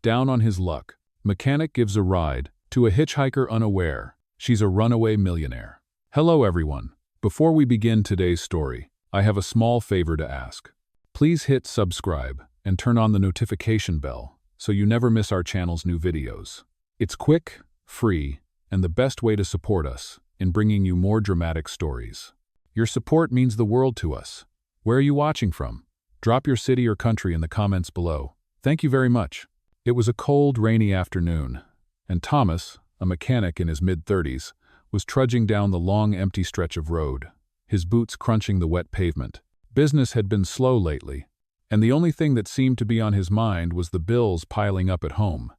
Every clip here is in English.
Down on his luck, mechanic gives a ride to a hitchhiker unaware. She's a runaway millionaire. Hello everyone. Before we begin today's story, I have a small favor to ask. Please hit subscribe and turn on the notification bell so you never miss our channel's new videos. It's quick, free, and the best way to support us in bringing you more dramatic stories. Your support means the world to us. Where are you watching from? Drop your city or country in the comments below. Thank you very much. It was a cold, rainy afternoon, and Thomas, a mechanic in his mid-30s, was trudging down the long, empty stretch of road, his boots crunching the wet pavement. Business had been slow lately, and the only thing that seemed to be on his mind was the bills piling up at home.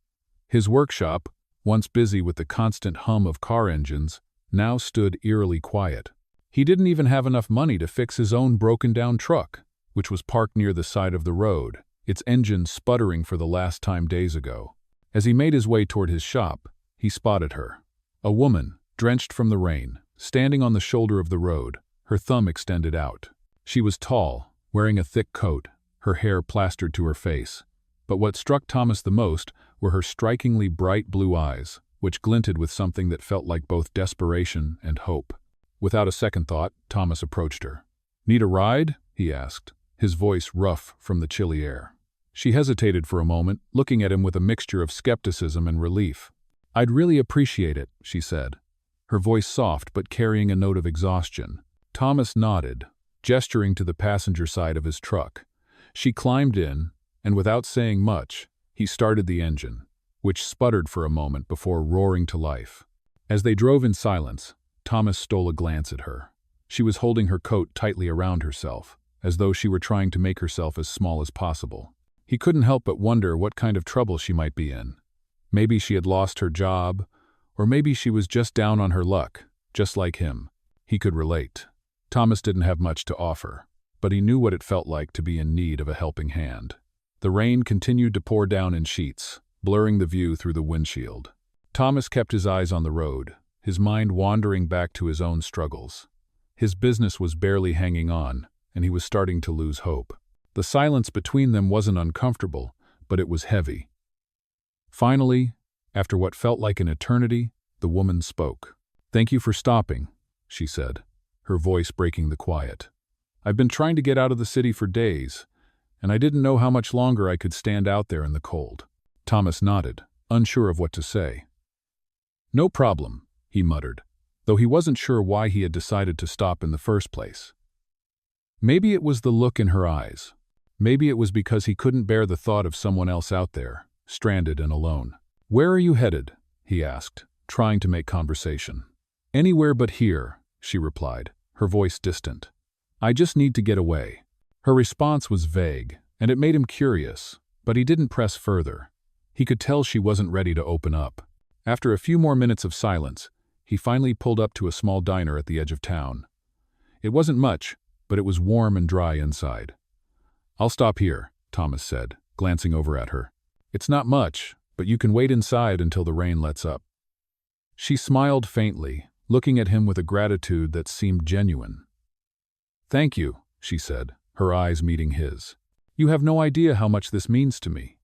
His workshop, once busy with the constant hum of car engines, now stood eerily quiet. He didn't even have enough money to fix his own broken-down truck, which was parked near the side of the road, its engine sputtering for the last time days ago. As he made his way toward his shop, he spotted her. A woman, drenched from the rain, standing on the shoulder of the road, her thumb extended out. She was tall, wearing a thick coat, her hair plastered to her face. But what struck Thomas the most were her strikingly bright blue eyes, which glinted with something that felt like both desperation and hope. Without a second thought, Thomas approached her. "Need a ride?" he asked, his voice rough from the chilly air. She hesitated for a moment, looking at him with a mixture of skepticism and relief. "I'd really appreciate it," she said, her voice soft but carrying a note of exhaustion. Thomas nodded, gesturing to the passenger side of his truck. She climbed in, and without saying much, he started the engine, which sputtered for a moment before roaring to life. As they drove in silence, Thomas stole a glance at her. She was holding her coat tightly around herself, as though she were trying to make herself as small as possible. He couldn't help but wonder what kind of trouble she might be in. Maybe she had lost her job, or maybe she was just down on her luck, just like him. He could relate. Thomas didn't have much to offer, but he knew what it felt like to be in need of a helping hand. The rain continued to pour down in sheets, blurring the view through the windshield. Thomas kept his eyes on the road, his mind wandering back to his own struggles. His business was barely hanging on, and he was starting to lose hope. The silence between them wasn't uncomfortable, but it was heavy. Finally, after what felt like an eternity, the woman spoke. "Thank you for stopping," she said, her voice breaking the quiet. "I've been trying to get out of the city for days, and I didn't know how much longer I could stand out there in the cold." Thomas nodded, unsure of what to say. "No problem," he muttered, though he wasn't sure why he had decided to stop in the first place. Maybe it was the look in her eyes. Maybe it was because he couldn't bear the thought of someone else out there, stranded and alone. "Where are you headed?" he asked, trying to make conversation. "Anywhere but here," she replied, her voice distant. "I just need to get away." Her response was vague, and it made him curious, but he didn't press further. He could tell she wasn't ready to open up. After a few more minutes of silence, he finally pulled up to a small diner at the edge of town. It wasn't much, but it was warm and dry inside. "I'll stop here," Thomas said, glancing over at her. "It's not much, but you can wait inside until the rain lets up." She smiled faintly, looking at him with a gratitude that seemed genuine. "Thank you," she said, her eyes meeting his. "You have no idea how much this means to me."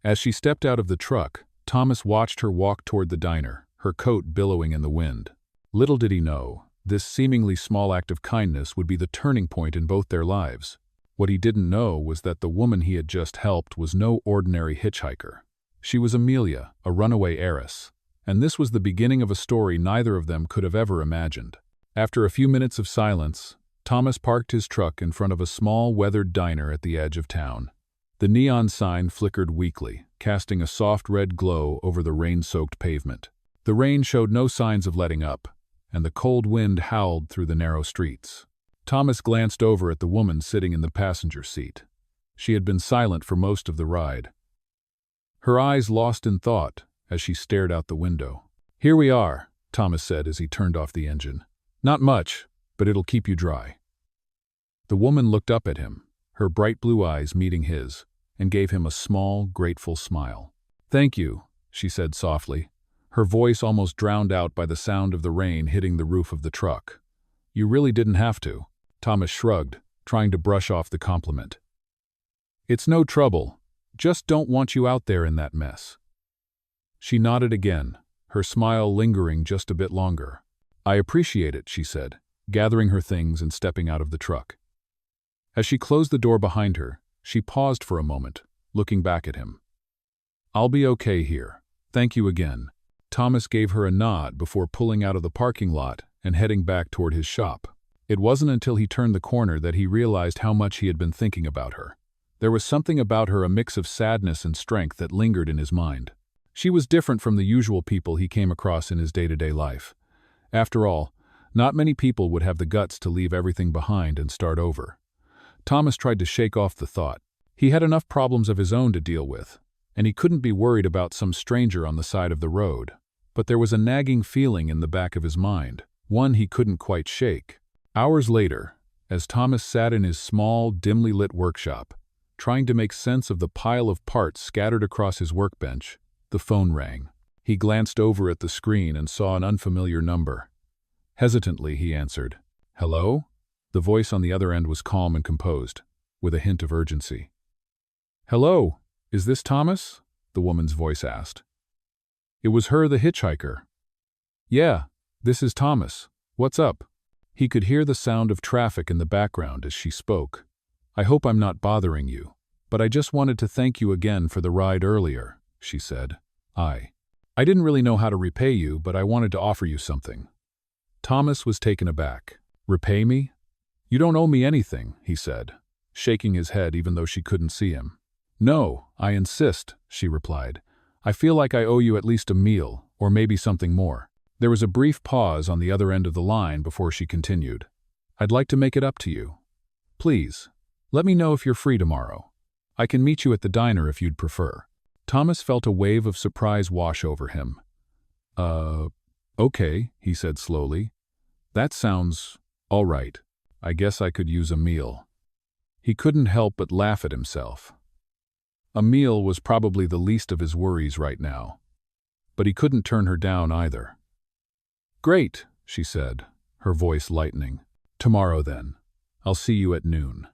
As she stepped out of the truck, Thomas watched her walk toward the diner, her coat billowing in the wind. Little did he know, this seemingly small act of kindness would be the turning point in both their lives. What he didn't know was that the woman he had just helped was no ordinary hitchhiker. She was Amelia, a runaway heiress, and this was the beginning of a story neither of them could have ever imagined. After a few minutes of silence, Thomas parked his truck in front of a small, weathered diner at the edge of town. The neon sign flickered weakly, casting a soft red glow over the rain-soaked pavement. The rain showed no signs of letting up, and the cold wind howled through the narrow streets. Thomas glanced over at the woman sitting in the passenger seat. She had been silent for most of the ride. Her eyes lost in thought as she stared out the window. "Here we are," Thomas said as he turned off the engine. "Not much, but it'll keep you dry." The woman looked up at him, her bright blue eyes meeting his, and gave him a small, grateful smile. "Thank you," she said softly, her voice almost drowned out by the sound of the rain hitting the roof of the truck. "You really didn't have to." Thomas shrugged, trying to brush off the compliment. "It's no trouble. Just don't want you out there in that mess." She nodded again, her smile lingering just a bit longer. "I appreciate it," she said, gathering her things and stepping out of the truck. As she closed the door behind her, she paused for a moment, looking back at him. "I'll be okay here. Thank you again." Thomas gave her a nod before pulling out of the parking lot and heading back toward his shop. It wasn't until he turned the corner that he realized how much he had been thinking about her. There was something about her, a mix of sadness and strength, that lingered in his mind. She was different from the usual people he came across in his day-to-day life. After all, not many people would have the guts to leave everything behind and start over. Thomas tried to shake off the thought. He had enough problems of his own to deal with, and he couldn't be worried about some stranger on the side of the road. But there was a nagging feeling in the back of his mind, one he couldn't quite shake. Hours later, as Thomas sat in his small, dimly lit workshop, trying to make sense of the pile of parts scattered across his workbench, the phone rang. He glanced over at the screen and saw an unfamiliar number. Hesitantly, he answered. "Hello?" The voice on the other end was calm and composed, with a hint of urgency. "Hello, is this Thomas?" the woman's voice asked. It was her, the hitchhiker. "Yeah, this is Thomas. What's up?" He could hear the sound of traffic in the background as she spoke. "I hope I'm not bothering you, but I just wanted to thank you again for the ride earlier," she said. I didn't really know how to repay you, but I wanted to offer you something." Thomas was taken aback. "Repay me? You don't owe me anything," he said, shaking his head even though she couldn't see him. "No, I insist," she replied. "I feel like I owe you at least a meal, or maybe something more." There was a brief pause on the other end of the line before she continued. "I'd like to make it up to you. Please, let me know if you're free tomorrow. I can meet you at the diner if you'd prefer." Thomas felt a wave of surprise wash over him. Okay," he said slowly. "That sounds all right. I guess I could use a meal." He couldn't help but laugh at himself. A meal was probably the least of his worries right now. But he couldn't turn her down either. "Great," she said, her voice lightening. "Tomorrow then. I'll see you at noon."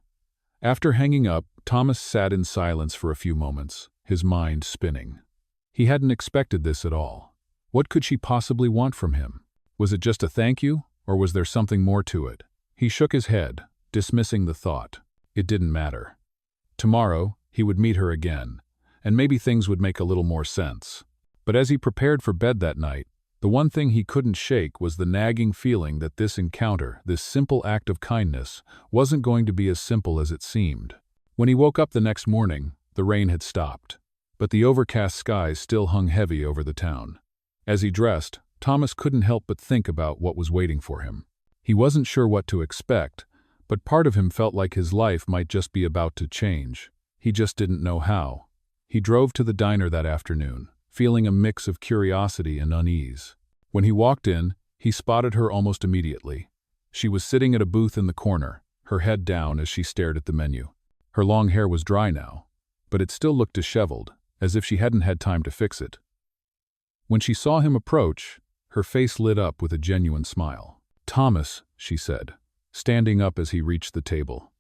After hanging up, Thomas sat in silence for a few moments, his mind spinning. He hadn't expected this at all. What could she possibly want from him? Was it just a thank you, or was there something more to it? He shook his head, dismissing the thought. It didn't matter. Tomorrow, he would meet her again, and maybe things would make a little more sense. But as he prepared for bed that night, the one thing he couldn't shake was the nagging feeling that this encounter, this simple act of kindness, wasn't going to be as simple as it seemed. When he woke up the next morning, the rain had stopped, but the overcast skies still hung heavy over the town. As he dressed, Thomas couldn't help but think about what was waiting for him. He wasn't sure what to expect, but part of him felt like his life might just be about to change. He just didn't know how. He drove to the diner that afternoon, feeling a mix of curiosity and unease. When he walked in, he spotted her almost immediately. She was sitting at a booth in the corner, her head down as she stared at the menu. Her long hair was dry now, but it still looked disheveled, as if she hadn't had time to fix it. When she saw him approach, her face lit up with a genuine smile. "Thomas," she said, standing up as he reached the table.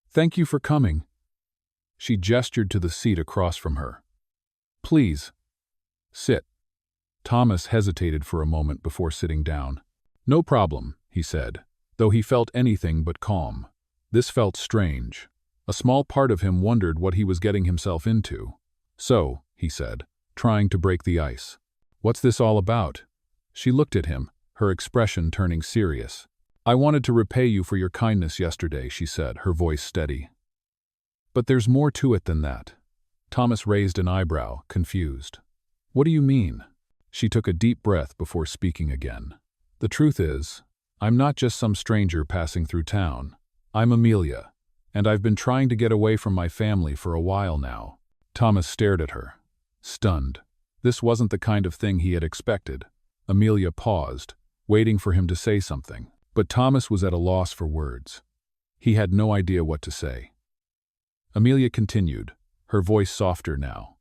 "Thank you for coming." She gestured to the seat across from her. "Please, sit." Thomas hesitated for a moment before sitting down. "No problem," he said, though he felt anything but calm. This felt strange. A small part of him wondered what he was getting himself into. "So," he said, trying to break the ice. "What's this all about?" She looked at him, her expression turning serious. "I wanted to repay you for your kindness yesterday," she said, her voice steady. "But there's more to it than that." Thomas raised an eyebrow, confused. "What do you mean?" She took a deep breath before speaking again. "The truth is, I'm not just some stranger passing through town. I'm Amelia, and I've been trying to get away from my family for a while now." Thomas stared at her, stunned. This wasn't the kind of thing he had expected. Amelia paused, waiting for him to say something, but Thomas was at a loss for words. He had no idea what to say. Amelia continued, her voice softer now.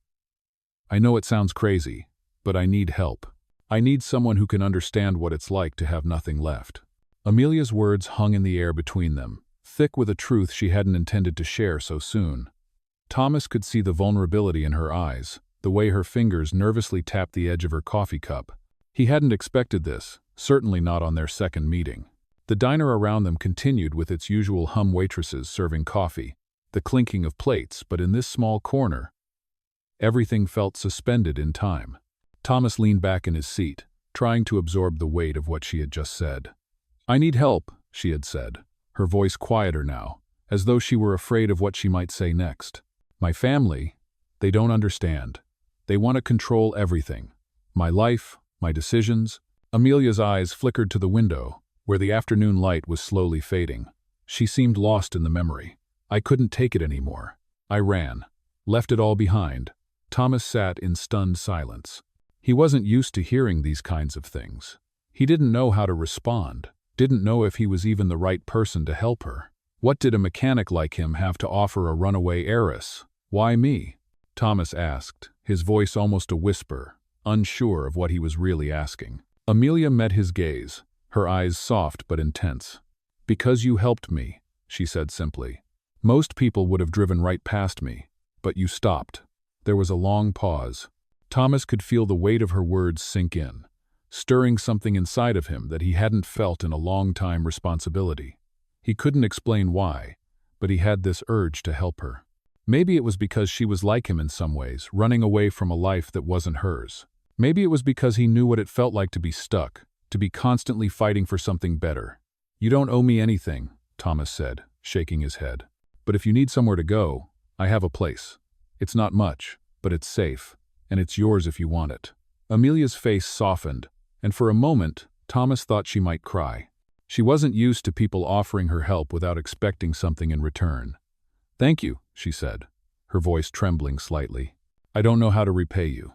"I know it sounds crazy, but I need help. I need someone who can understand what it's like to have nothing left." Amelia's words hung in the air between them, thick with a truth she hadn't intended to share so soon. Thomas could see the vulnerability in her eyes, the way her fingers nervously tapped the edge of her coffee cup. He hadn't expected this, certainly not on their second meeting. The diner around them continued with its usual hum, waitresses serving coffee, the clinking of plates, but in this small corner, everything felt suspended in time. Thomas leaned back in his seat, trying to absorb the weight of what she had just said. "I need help," she had said, her voice quieter now, as though she were afraid of what she might say next. "My family, they don't understand. They want to control everything. My life, my decisions." Amelia's eyes flickered to the window, where the afternoon light was slowly fading. She seemed lost in the memory. "I couldn't take it anymore. I ran. Left it all behind." Thomas sat in stunned silence. He wasn't used to hearing these kinds of things. He didn't know how to respond, didn't know if he was even the right person to help her. What did a mechanic like him have to offer a runaway heiress? "Why me?" Thomas asked, his voice almost a whisper, unsure of what he was really asking. Amelia met his gaze, her eyes soft but intense. "Because you helped me," she said simply. "Most people would have driven right past me, but you stopped." There was a long pause. Thomas could feel the weight of her words sink in, stirring something inside of him that he hadn't felt in a long time. Responsibility. He couldn't explain why, but he had this urge to help her. Maybe it was because she was like him in some ways, running away from a life that wasn't hers. Maybe it was because he knew what it felt like to be stuck, to be constantly fighting for something better. "You don't owe me anything," Thomas said, shaking his head. "But if you need somewhere to go, I have a place. It's not much, but it's safe, and it's yours if you want it." Amelia's face softened, and for a moment, Thomas thought she might cry. She wasn't used to people offering her help without expecting something in return. "Thank you," she said, her voice trembling slightly. "I don't know how to repay you."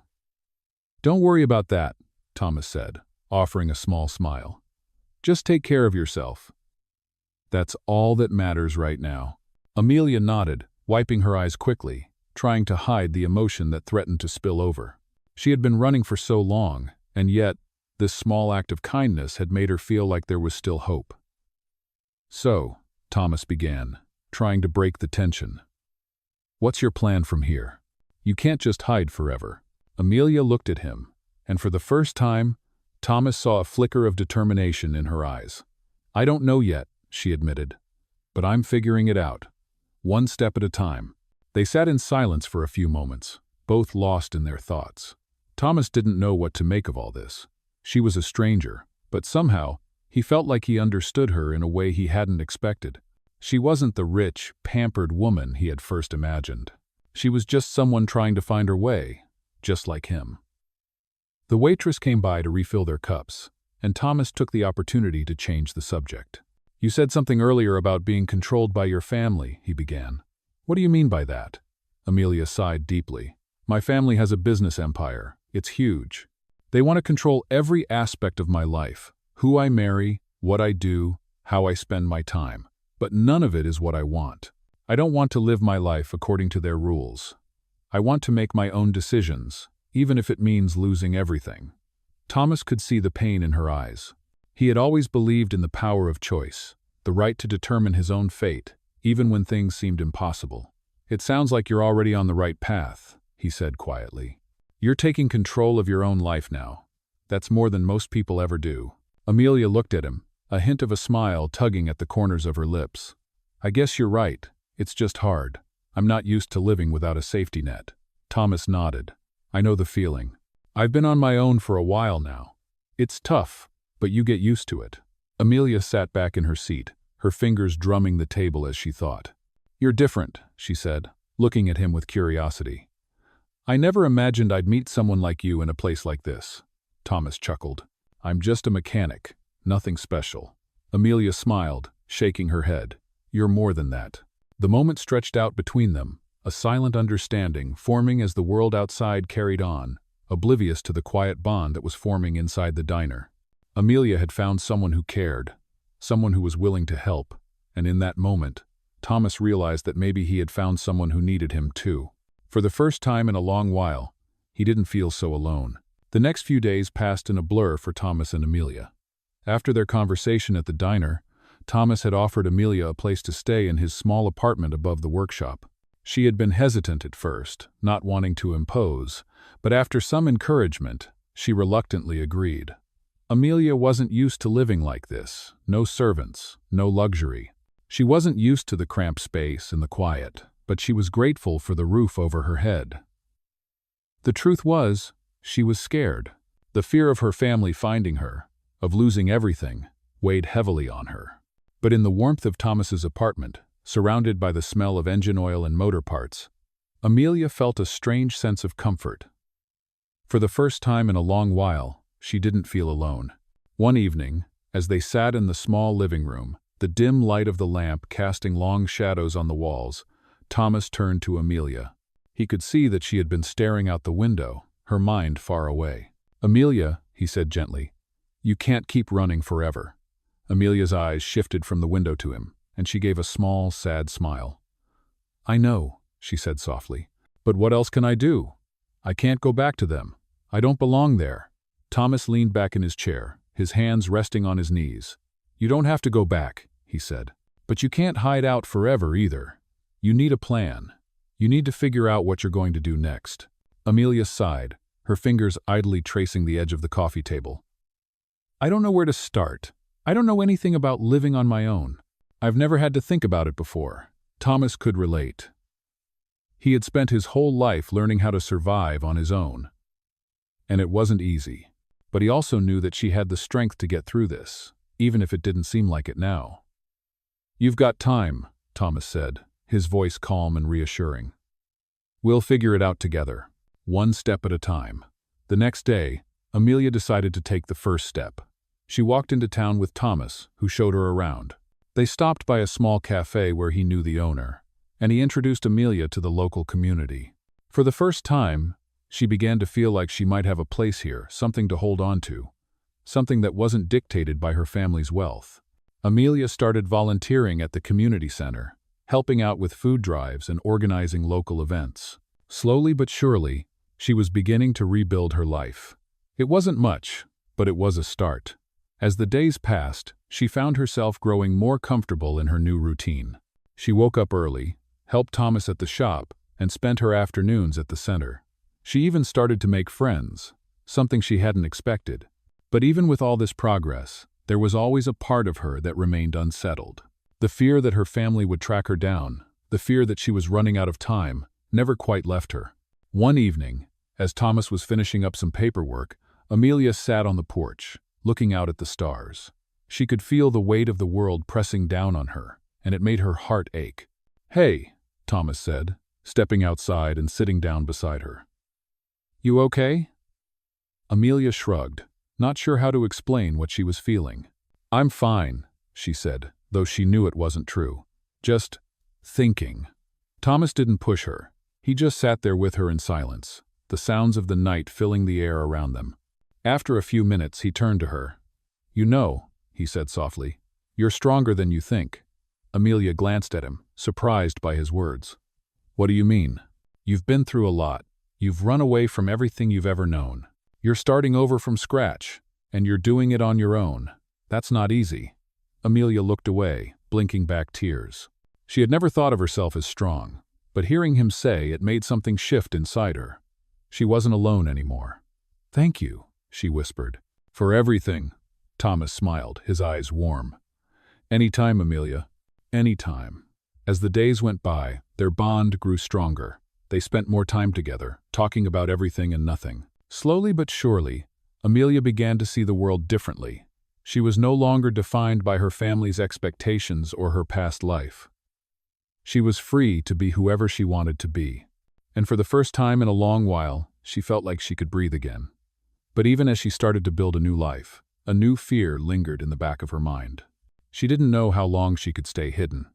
"Don't worry about that," Thomas said, offering a small smile. "Just take care of yourself. That's all that matters right now." Amelia nodded, wiping her eyes quickly, trying to hide the emotion that threatened to spill over. She had been running for so long, and yet, this small act of kindness had made her feel like there was still hope. "So," Thomas began, trying to break the tension. "What's your plan from here? You can't just hide forever." Amelia looked at him, and for the first time, Thomas saw a flicker of determination in her eyes. "I don't know yet," she admitted, "but I'm figuring it out. One step at a time." They sat in silence for a few moments, both lost in their thoughts. Thomas didn't know what to make of all this. She was a stranger, but somehow, he felt like he understood her in a way he hadn't expected. She wasn't the rich, pampered woman he had first imagined. She was just someone trying to find her way, just like him. The waitress came by to refill their cups, and Thomas took the opportunity to change the subject. "You said something earlier about being controlled by your family," he began. "What do you mean by that?" Amelia sighed deeply. "My family has a business empire. It's huge. They want to control every aspect of my life, who I marry, what I do, how I spend my time. But none of it is what I want. I don't want to live my life according to their rules. I want to make my own decisions, even if it means losing everything." Thomas could see the pain in her eyes. He had always believed in the power of choice, the right to determine his own fate, even when things seemed impossible. "It sounds like you're already on the right path," he said quietly. "You're taking control of your own life now. That's more than most people ever do." Amelia looked at him, a hint of a smile tugging at the corners of her lips. "I guess you're right. It's just hard. I'm not used to living without a safety net." Thomas nodded. "I know the feeling. I've been on my own for a while now. It's tough, but you get used to it." Amelia sat back in her seat, her fingers drumming the table as she thought. "You're different," she said, looking at him with curiosity. "I never imagined I'd meet someone like you in a place like this." Thomas chuckled. "I'm just a mechanic, nothing special." Amelia smiled, shaking her head. "You're more than that." The moment stretched out between them, a silent understanding forming as the world outside carried on, oblivious to the quiet bond that was forming inside the diner. Amelia had found someone who cared, someone who was willing to help, and in that moment, Thomas realized that maybe he had found someone who needed him too. For the first time in a long while, he didn't feel so alone. The next few days passed in a blur for Thomas and Amelia. After their conversation at the diner, Thomas had offered Amelia a place to stay in his small apartment above the workshop. She had been hesitant at first, not wanting to impose, but after some encouragement, she reluctantly agreed. Amelia wasn't used to living like this, no servants, no luxury. She wasn't used to the cramped space and the quiet, but she was grateful for the roof over her head. The truth was, she was scared. The fear of her family finding her, of losing everything, weighed heavily on her. But in the warmth of Thomas's apartment, surrounded by the smell of engine oil and motor parts, Amelia felt a strange sense of comfort. For the first time in a long while, she didn't feel alone. One evening, as they sat in the small living room, the dim light of the lamp casting long shadows on the walls, Thomas turned to Amelia. He could see that she had been staring out the window, her mind far away. "Amelia," he said gently, "you can't keep running forever." Amelia's eyes shifted from the window to him, and she gave a small, sad smile. "I know," she said softly, "but what else can I do? I can't go back to them. I don't belong there." Thomas leaned back in his chair, his hands resting on his knees. "You don't have to go back," he said, "but you can't hide out forever either. You need a plan. You need to figure out what you're going to do next." Amelia sighed, her fingers idly tracing the edge of the coffee table. "I don't know where to start. I don't know anything about living on my own. I've never had to think about it before." Thomas could relate. He had spent his whole life learning how to survive on his own. And it wasn't easy. But he also knew that she had the strength to get through this, even if it didn't seem like it now. "You've got time," Thomas said, his voice calm and reassuring. "We'll figure it out together, one step at a time." The next day, Amelia decided to take the first step. She walked into town with Thomas, who showed her around. They stopped by a small cafe where he knew the owner, and he introduced Amelia to the local community. For the first time, she began to feel like she might have a place here, something to hold on to, something that wasn't dictated by her family's wealth. Amelia started volunteering at the community center, helping out with food drives and organizing local events. Slowly but surely, she was beginning to rebuild her life. It wasn't much, but it was a start. As the days passed, she found herself growing more comfortable in her new routine. She woke up early, helped Thomas at the shop, and spent her afternoons at the center. She even started to make friends, something she hadn't expected. But even with all this progress, there was always a part of her that remained unsettled. The fear that her family would track her down, the fear that she was running out of time, never quite left her. One evening, as Thomas was finishing up some paperwork, Amelia sat on the porch, looking out at the stars. She could feel the weight of the world pressing down on her, and it made her heart ache. "Hey," Thomas said, stepping outside and sitting down beside her. "You okay?" Amelia shrugged, not sure how to explain what she was feeling. "I'm fine," she said, though she knew it wasn't true. "Just thinking." Thomas didn't push her. He just sat there with her in silence, the sounds of the night filling the air around them. After a few minutes, he turned to her. "You know," he said softly, "you're stronger than you think." Amelia glanced at him, surprised by his words. "What do you mean?" "You've been through a lot. You've run away from everything you've ever known. You're starting over from scratch, and you're doing it on your own. That's not easy." Amelia looked away, blinking back tears. She had never thought of herself as strong, but hearing him say it made something shift inside her. She wasn't alone anymore. "Thank you," she whispered. "For everything," Thomas smiled, his eyes warm. "Anytime, Amelia. Anytime." As the days went by, their bond grew stronger. They spent more time together, talking about everything and nothing. Slowly but surely, Amelia began to see the world differently. She was no longer defined by her family's expectations or her past life. She was free to be whoever she wanted to be. And for the first time in a long while, she felt like she could breathe again. But even as she started to build a new life, a new fear lingered in the back of her mind. She didn't know how long she could stay hidden.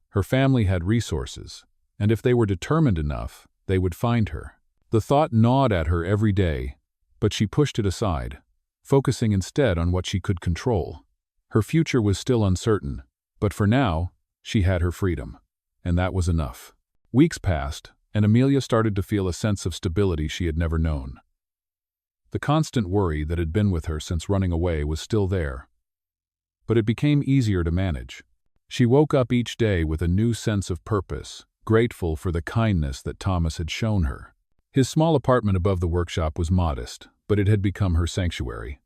Her family had resources, and if they were determined enough, they would find her. The thought gnawed at her every day, but she pushed it aside, focusing instead on what she could control. Her future was still uncertain, but for now, she had her freedom, and that was enough. Weeks passed, and Amelia started to feel a sense of stability she had never known. The constant worry that had been with her since running away was still there, but it became easier to manage. She woke up each day with a new sense of purpose, grateful for the kindness that Thomas had shown her. His small apartment above the workshop was modest, but it had become her sanctuary.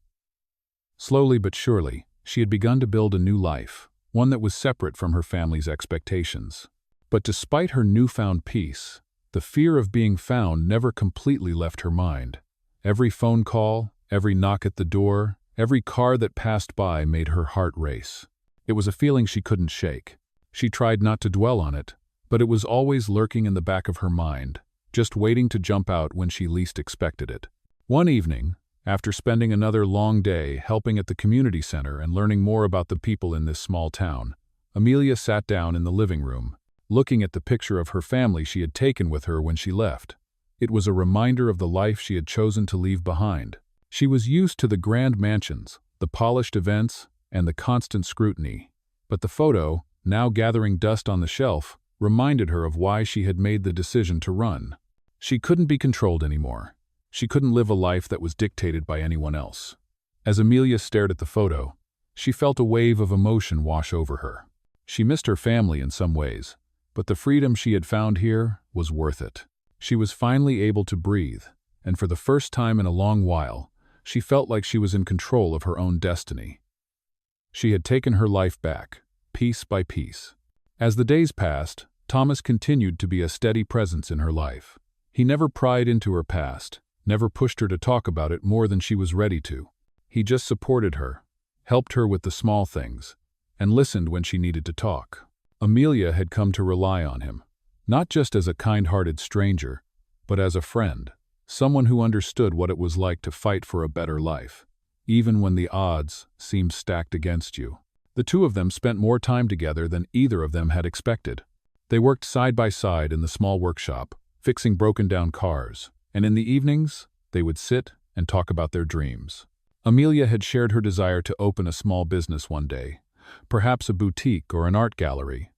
Slowly but surely, she had begun to build a new life, one that was separate from her family's expectations. But despite her newfound peace, the fear of being found never completely left her mind. Every phone call, every knock at the door, every car that passed by made her heart race. It was a feeling she couldn't shake. She tried not to dwell on it, but it was always lurking in the back of her mind, just waiting to jump out when she least expected it. One evening, after spending another long day helping at the community center and learning more about the people in this small town, Amelia sat down in the living room, looking at the picture of her family she had taken with her when she left. It was a reminder of the life she had chosen to leave behind. She was used to the grand mansions, the polished events, and the constant scrutiny. But the photo, now gathering dust on the shelf, reminded her of why she had made the decision to run. She couldn't be controlled anymore. She couldn't live a life that was dictated by anyone else. As Amelia stared at the photo, she felt a wave of emotion wash over her. She missed her family in some ways, but the freedom she had found here was worth it. She was finally able to breathe, and for the first time in a long while, she felt like she was in control of her own destiny. She had taken her life back, piece by piece. As the days passed, Thomas continued to be a steady presence in her life. He never pried into her past, never pushed her to talk about it more than she was ready to. He just supported her, helped her with the small things, and listened when she needed to talk. Amelia had come to rely on him, not just as a kind-hearted stranger, but as a friend, someone who understood what it was like to fight for a better life, even when the odds seemed stacked against you. The two of them spent more time together than either of them had expected. They worked side by side in the small workshop, fixing broken-down cars, and in the evenings, they would sit and talk about their dreams. Amelia had shared her desire to open a small business one day, perhaps a boutique or an art gallery,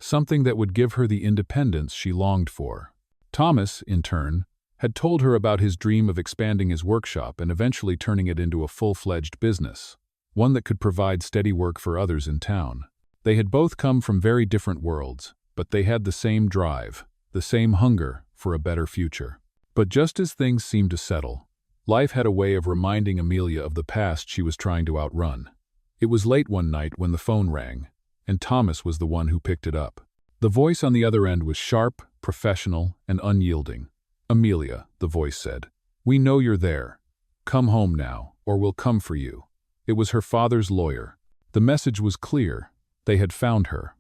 something that would give her the independence she longed for. Thomas, in turn, had told her about his dream of expanding his workshop and eventually turning it into a full-fledged business, one that could provide steady work for others in town. They had both come from very different worlds, but they had the same drive, the same hunger for a better future. But just as things seemed to settle, life had a way of reminding Amelia of the past she was trying to outrun. It was late one night when the phone rang, and Thomas was the one who picked it up. The voice on the other end was sharp, professional, and unyielding. "Amelia," the voice said, "we know you're there. Come home now, or we'll come for you." It was her father's lawyer. The message was clear. They had found her.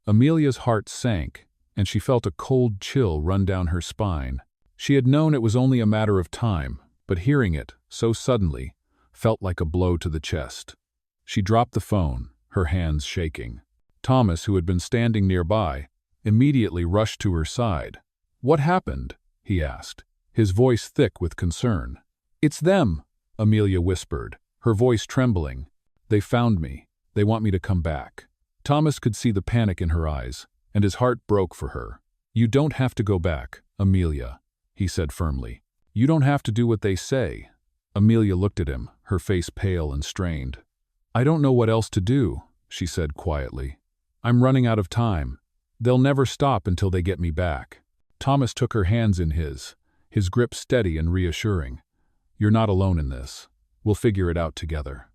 Amelia's heart sank, and she felt a cold chill run down her spine. She had known it was only a matter of time, but hearing it, so suddenly, felt like a blow to the chest. She dropped the phone, her hands shaking. Thomas, who had been standing nearby, immediately rushed to her side. "What happened?" he asked, his voice thick with concern. "It's them," Amelia whispered, her voice trembling. "They found me. They want me to come back." Thomas could see the panic in her eyes, and his heart broke for her. "You don't have to go back, Amelia," he said firmly. "You don't have to do what they say." Amelia looked at him, her face pale and strained. "I don't know what else to do," she said quietly. "I'm running out of time. They'll never stop until they get me back." Thomas took her hands in his grip steady and reassuring. "You're not alone in this. We'll figure it out together."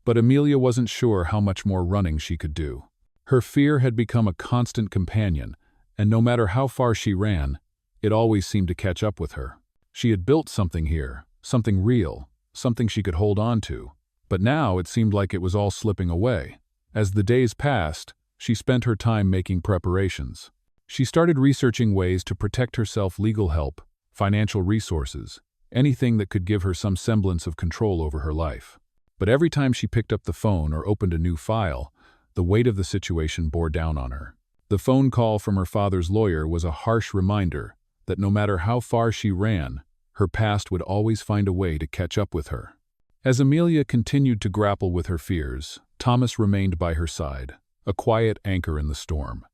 But Amelia wasn't sure how much more running she could do. Her fear had become a constant companion, and no matter how far she ran, it always seemed to catch up with her. She had built something here, something real, something she could hold on to. But now it seemed like it was all slipping away. As the days passed, she spent her time making preparations. She started researching ways to protect herself, legal help, financial resources, anything that could give her some semblance of control over her life. But every time she picked up the phone or opened a new file, the weight of the situation bore down on her. The phone call from her father's lawyer was a harsh reminder that no matter how far she ran, her past would always find a way to catch up with her. As Amelia continued to grapple with her fears, Thomas remained by her side, a quiet anchor in the storm.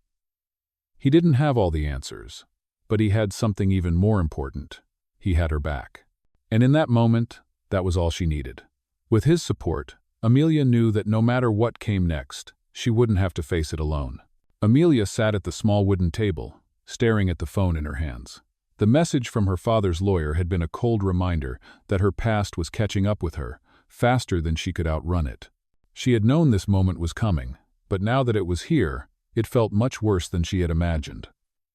He didn't have all the answers, but he had something even more important. He had her back. And in that moment, that was all she needed. With his support, Amelia knew that no matter what came next, she wouldn't have to face it alone. Amelia sat at the small wooden table, staring at the phone in her hands. The message from her father's lawyer had been a cold reminder that her past was catching up with her, faster than she could outrun it. She had known this moment was coming, but now that it was here, it felt much worse than she had imagined.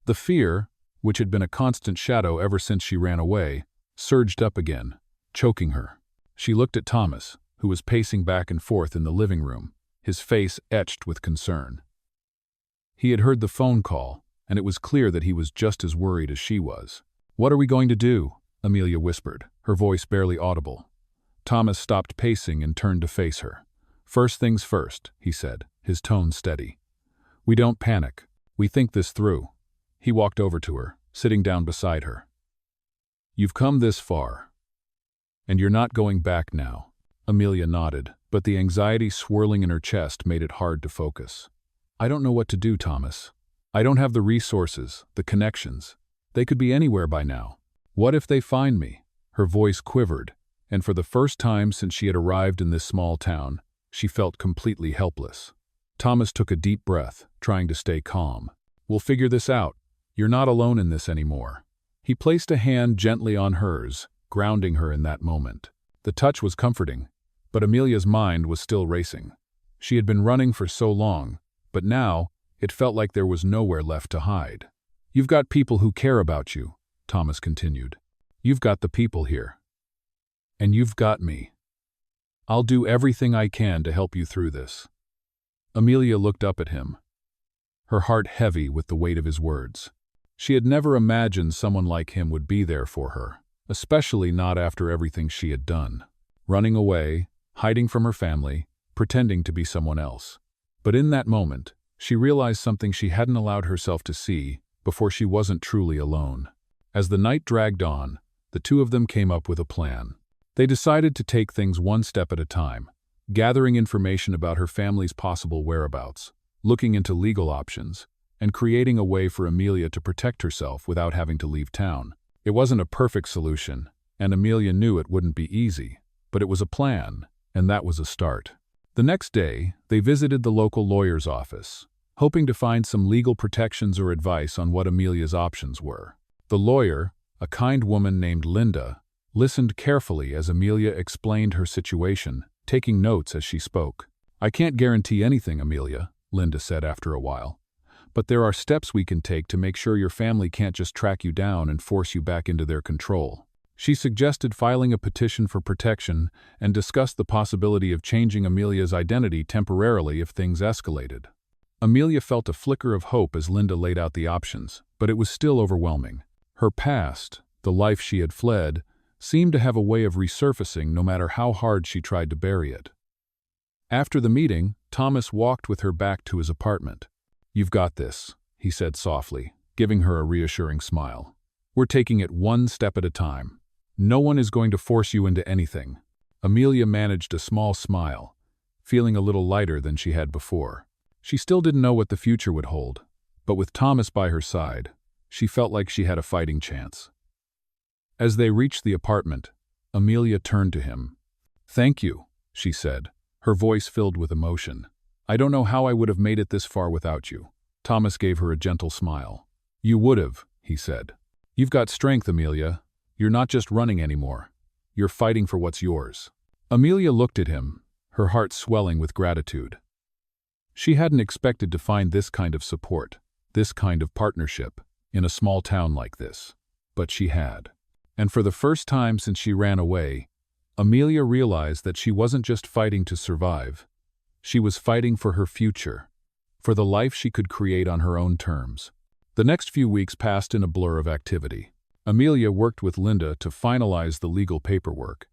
The fear, which had been a constant shadow ever since she ran away, surged up again, choking her. She looked at Thomas, who was pacing back and forth in the living room, his face etched with concern. He had heard the phone call, and it was clear that he was just as worried as she was. "What are we going to do?" Amelia whispered, her voice barely audible. Thomas stopped pacing and turned to face her. "First things first," he said, his tone steady. "We don't panic. We think this through." He walked over to her, sitting down beside her. "You've come this far, and you're not going back now." Amelia nodded, but the anxiety swirling in her chest made it hard to focus. "I don't know what to do, Thomas. I don't have the resources, the connections. They could be anywhere by now. What if they find me?" Her voice quivered, and for the first time since she had arrived in this small town, she felt completely helpless. Thomas took a deep breath, trying to stay calm. "We'll figure this out. You're not alone in this anymore." He placed a hand gently on hers, grounding her in that moment. The touch was comforting, but Amelia's mind was still racing. She had been running for so long, but now it felt like there was nowhere left to hide. "You've got people who care about you," Thomas continued. "You've got the people here. And you've got me. I'll do everything I can to help you through this." Amelia looked up at him, her heart heavy with the weight of his words. She had never imagined someone like him would be there for her, especially not after everything she had done. Running away, hiding from her family, pretending to be someone else. But in that moment, she realized something she hadn't allowed herself to see before she wasn't truly alone. As the night dragged on, the two of them came up with a plan. They decided to take things one step at a time, gathering information about her family's possible whereabouts, looking into legal options, and creating a way for Amelia to protect herself without having to leave town. It wasn't a perfect solution, and Amelia knew it wouldn't be easy, but it was a plan, and that was a start. The next day, they visited the local lawyer's office, hoping to find some legal protections or advice on what Amelia's options were. The lawyer, a kind woman named Linda, listened carefully as Amelia explained her situation, taking notes as she spoke. "I can't guarantee anything, Amelia," Linda said after a while. "But there are steps we can take to make sure your family can't just track you down and force you back into their control." She suggested filing a petition for protection and discussed the possibility of changing Amelia's identity temporarily if things escalated. Amelia felt a flicker of hope as Linda laid out the options, but it was still overwhelming. Her past, the life she had fled, seemed to have a way of resurfacing no matter how hard she tried to bury it. After the meeting, Thomas walked with her back to his apartment. "You've got this," he said softly, giving her a reassuring smile. "We're taking it one step at a time. No one is going to force you into anything." Amelia managed a small smile, feeling a little lighter than she had before. She still didn't know what the future would hold, but with Thomas by her side, she felt like she had a fighting chance. As they reached the apartment, Amelia turned to him. "Thank you," she said, her voice filled with emotion. "I don't know how I would have made it this far without you." Thomas gave her a gentle smile. "You would have," he said. "You've got strength, Amelia. You're not just running anymore. You're fighting for what's yours." Amelia looked at him, her heart swelling with gratitude. She hadn't expected to find this kind of support, this kind of partnership, in a small town like this. But she had. And for the first time since she ran away, Amelia realized that she wasn't just fighting to survive. She was fighting for her future, for the life she could create on her own terms. The next few weeks passed in a blur of activity. Amelia worked with Linda to finalize the legal paperwork,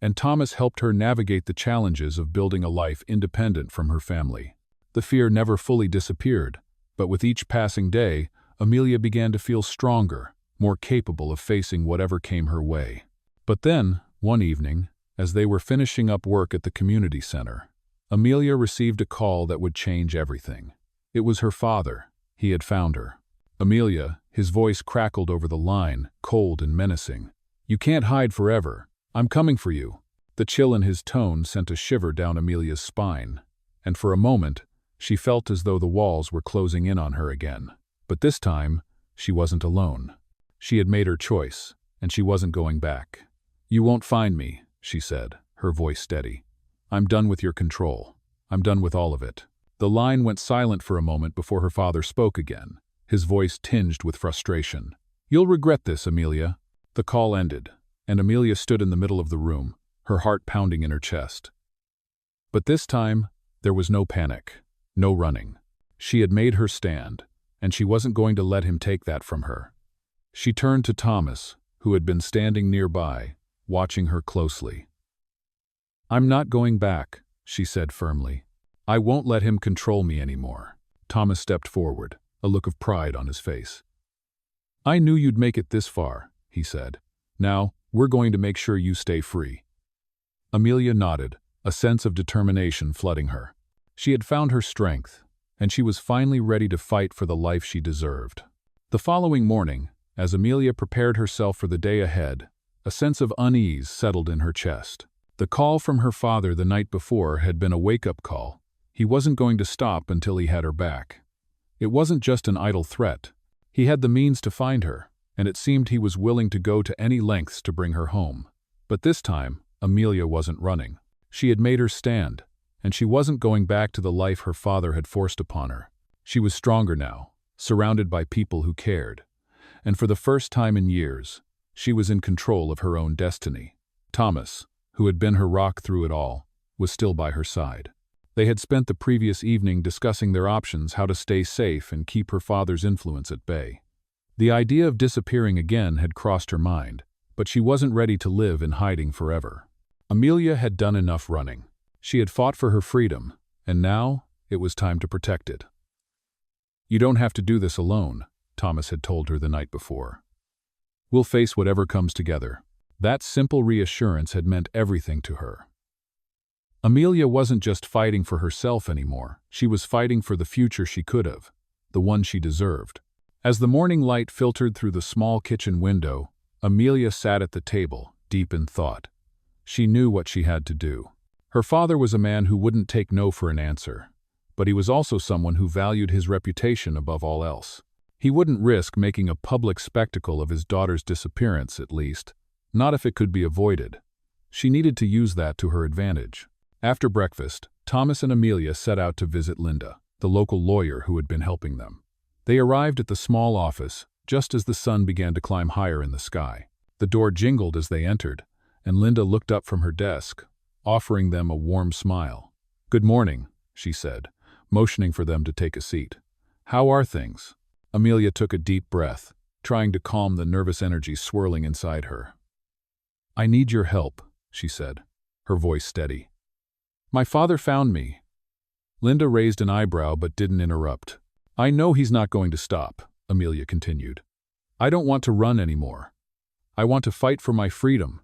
and Thomas helped her navigate the challenges of building a life independent from her family. The fear never fully disappeared, but with each passing day, Amelia began to feel stronger, more capable of facing whatever came her way. But then, one evening, as they were finishing up work at the community center, Amelia received a call that would change everything. It was her father. He had found her. "Amelia," his voice crackled over the line, cold and menacing. "You can't hide forever. I'm coming for you." The chill in his tone sent a shiver down Amelia's spine, and for a moment, She felt as though the walls were closing in on her again. But this time, she wasn't alone. She had made her choice, and she wasn't going back. "You won't find me," she said, her voice steady. "I'm done with your control. I'm done with all of it." The line went silent for a moment before her father spoke again, his voice tinged with frustration. "You'll regret this, Amelia." The call ended, and Amelia stood in the middle of the room, her heart pounding in her chest. But this time, there was no panic, no running. She had made her stand, and she wasn't going to let him take that from her. She turned to Thomas, who had been standing nearby, watching her closely. "I'm not going back," she said firmly. "I won't let him control me anymore." Thomas stepped forward, a look of pride on his face. "I knew you'd make it this far," he said. "Now, we're going to make sure you stay free." Amelia nodded, a sense of determination flooding her. She had found her strength, and she was finally ready to fight for the life she deserved. The following morning, as Amelia prepared herself for the day ahead, a sense of unease settled in her chest. The call from her father the night before had been a wake-up call. He wasn't going to stop until he had her back. It wasn't just an idle threat. He had the means to find her, and it seemed he was willing to go to any lengths to bring her home. But this time, Amelia wasn't running. She had made her stand, and she wasn't going back to the life her father had forced upon her. She was stronger now, surrounded by people who cared. And for the first time in years, she was in control of her own destiny. Thomas, who had been her rock through it all, was still by her side. They had spent the previous evening discussing their options, how to stay safe and keep her father's influence at bay. The idea of disappearing again had crossed her mind, but she wasn't ready to live in hiding forever. Amelia had done enough running. She had fought for her freedom, and now it was time to protect it. "You don't have to do this alone," Thomas had told her the night before. "We'll face whatever comes together." That simple reassurance had meant everything to her. Amelia wasn't just fighting for herself anymore. She was fighting for the future she could have, the one she deserved. As the morning light filtered through the small kitchen window, Amelia sat at the table, deep in thought. She knew what she had to do. Her father was a man who wouldn't take no for an answer, but he was also someone who valued his reputation above all else. He wouldn't risk making a public spectacle of his daughter's disappearance, at least, not if it could be avoided. She needed to use that to her advantage. After breakfast, Thomas and Amelia set out to visit Linda, the local lawyer who had been helping them. They arrived at the small office just as the sun began to climb higher in the sky. The door jingled as they entered, and Linda looked up from her desk, offering them a warm smile. "Good morning," she said, motioning for them to take a seat. "How are things?" Amelia took a deep breath, trying to calm the nervous energy swirling inside her. "I need your help," she said, her voice steady. "My father found me." Linda raised an eyebrow but didn't interrupt. "I know he's not going to stop," Amelia continued. "I don't want to run anymore. I want to fight for my freedom,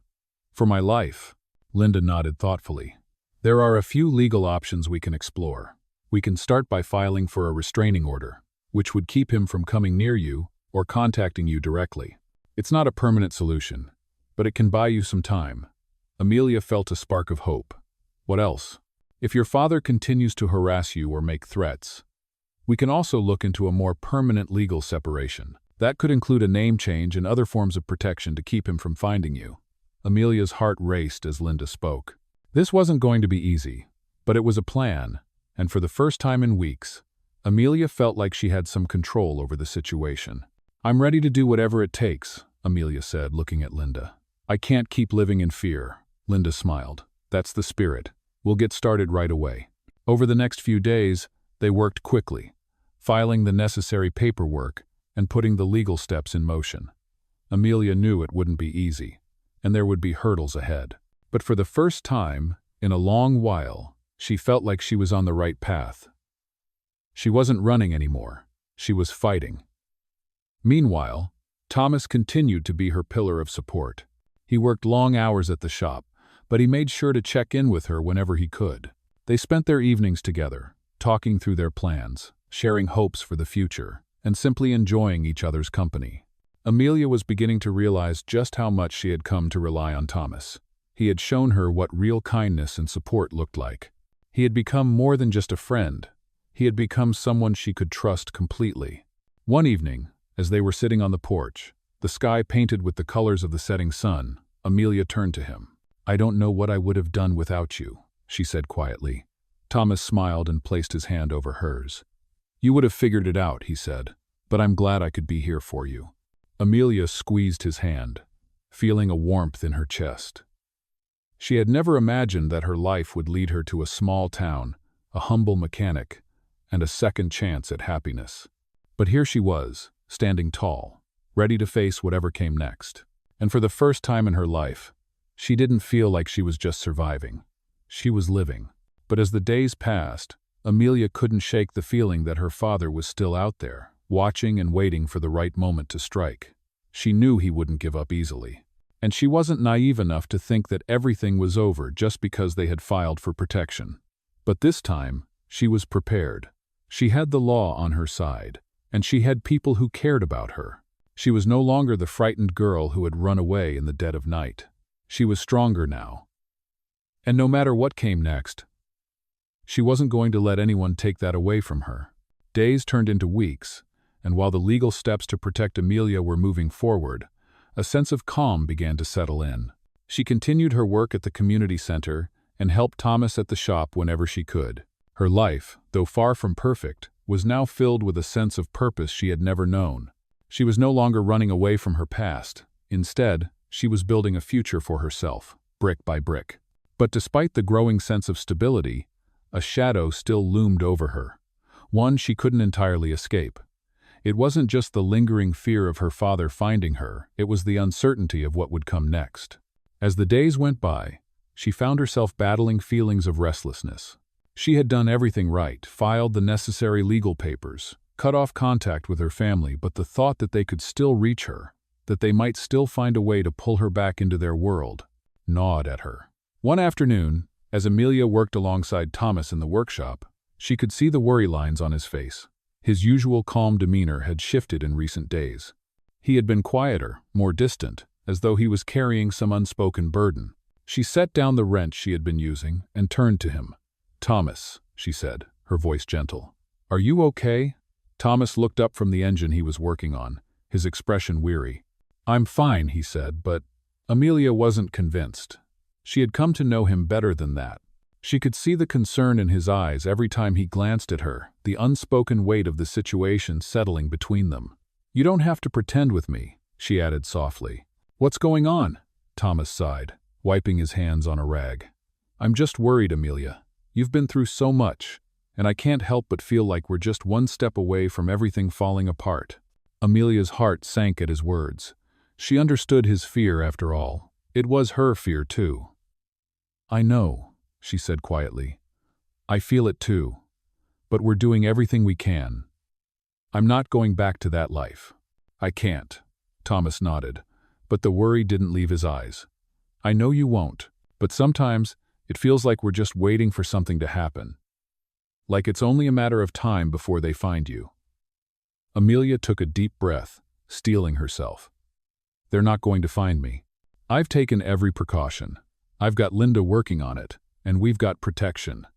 for my life." Linda nodded thoughtfully. "There are a few legal options we can explore. We can start by filing for a restraining order, which would keep him from coming near you or contacting you directly. It's not a permanent solution, but it can buy you some time." Amelia felt a spark of hope. "What else?" "If your father continues to harass you or make threats, we can also look into a more permanent legal separation. That could include a name change and other forms of protection to keep him from finding you." Amelia's heart raced as Linda spoke. This wasn't going to be easy, but it was a plan, and for the first time in weeks, Amelia felt like she had some control over the situation. "I'm ready to do whatever it takes," Amelia said, looking at Linda. "I can't keep living in fear." Linda smiled. "That's the spirit. We'll get started right away." Over the next few days, they worked quickly, filing the necessary paperwork and putting the legal steps in motion. Amelia knew it wouldn't be easy, and there would be hurdles ahead. But for the first time in a long while, she felt like she was on the right path. She wasn't running anymore. She was fighting. Meanwhile, Thomas continued to be her pillar of support. He worked long hours at the shop, but he made sure to check in with her whenever he could. They spent their evenings together, talking through their plans, sharing hopes for the future, and simply enjoying each other's company. Amelia was beginning to realize just how much she had come to rely on Thomas. He had shown her what real kindness and support looked like. He had become more than just a friend. He had become someone she could trust completely. One evening, as they were sitting on the porch, the sky painted with the colors of the setting sun, Amelia turned to him. "I don't know what I would have done without you," she said quietly. Thomas smiled and placed his hand over hers. "You would have figured it out," he said, "but I'm glad I could be here for you." Amelia squeezed his hand, feeling a warmth in her chest. She had never imagined that her life would lead her to a small town, a humble mechanic, and a second chance at happiness. But here she was, standing tall, ready to face whatever came next. And for the first time in her life, she didn't feel like she was just surviving. She was living. But as the days passed, Amelia couldn't shake the feeling that her father was still out there, watching and waiting for the right moment to strike. She knew he wouldn't give up easily. And she wasn't naive enough to think that everything was over just because they had filed for protection. But this time, she was prepared. She had the law on her side, and she had people who cared about her. She was no longer the frightened girl who had run away in the dead of night. She was stronger now. And no matter what came next, she wasn't going to let anyone take that away from her. Days turned into weeks, and while the legal steps to protect Amelia were moving forward, a sense of calm began to settle in. She continued her work at the community center and helped Thomas at the shop whenever she could. Her life, though far from perfect, was now filled with a sense of purpose she had never known. She was no longer running away from her past. Instead, she was building a future for herself, brick by brick. But despite the growing sense of stability, a shadow still loomed over her, one she couldn't entirely escape. It wasn't just the lingering fear of her father finding her, it was the uncertainty of what would come next. As the days went by, she found herself battling feelings of restlessness. She had done everything right, filed the necessary legal papers, cut off contact with her family, but the thought that they could still reach her, that they might still find a way to pull her back into their world, gnawed at her. One afternoon, as Amelia worked alongside Thomas in the workshop, she could see the worry lines on his face. His usual calm demeanor had shifted in recent days. He had been quieter, more distant, as though he was carrying some unspoken burden. She set down the wrench she had been using and turned to him. "Thomas," she said, her voice gentle. "Are you okay?" Thomas looked up from the engine he was working on, his expression weary. "I'm fine," he said, but Amelia wasn't convinced. She had come to know him better than that. She could see the concern in his eyes every time he glanced at her, the unspoken weight of the situation settling between them. "You don't have to pretend with me," she added softly. "What's going on?" Thomas sighed, wiping his hands on a rag. "I'm just worried, Amelia. You've been through so much, and I can't help but feel like we're just one step away from everything falling apart." Amelia's heart sank at his words. She understood his fear after all. It was her fear too. "I know," she said quietly. "I feel it too. But we're doing everything we can. I'm not going back to that life." "I can't," Thomas nodded, but the worry didn't leave his eyes. "I know you won't, but sometimes it feels like we're just waiting for something to happen. Like it's only a matter of time before they find you." Amelia took a deep breath, steeling herself. "They're not going to find me. I've taken every precaution. I've got Linda working on it, and we've got protection."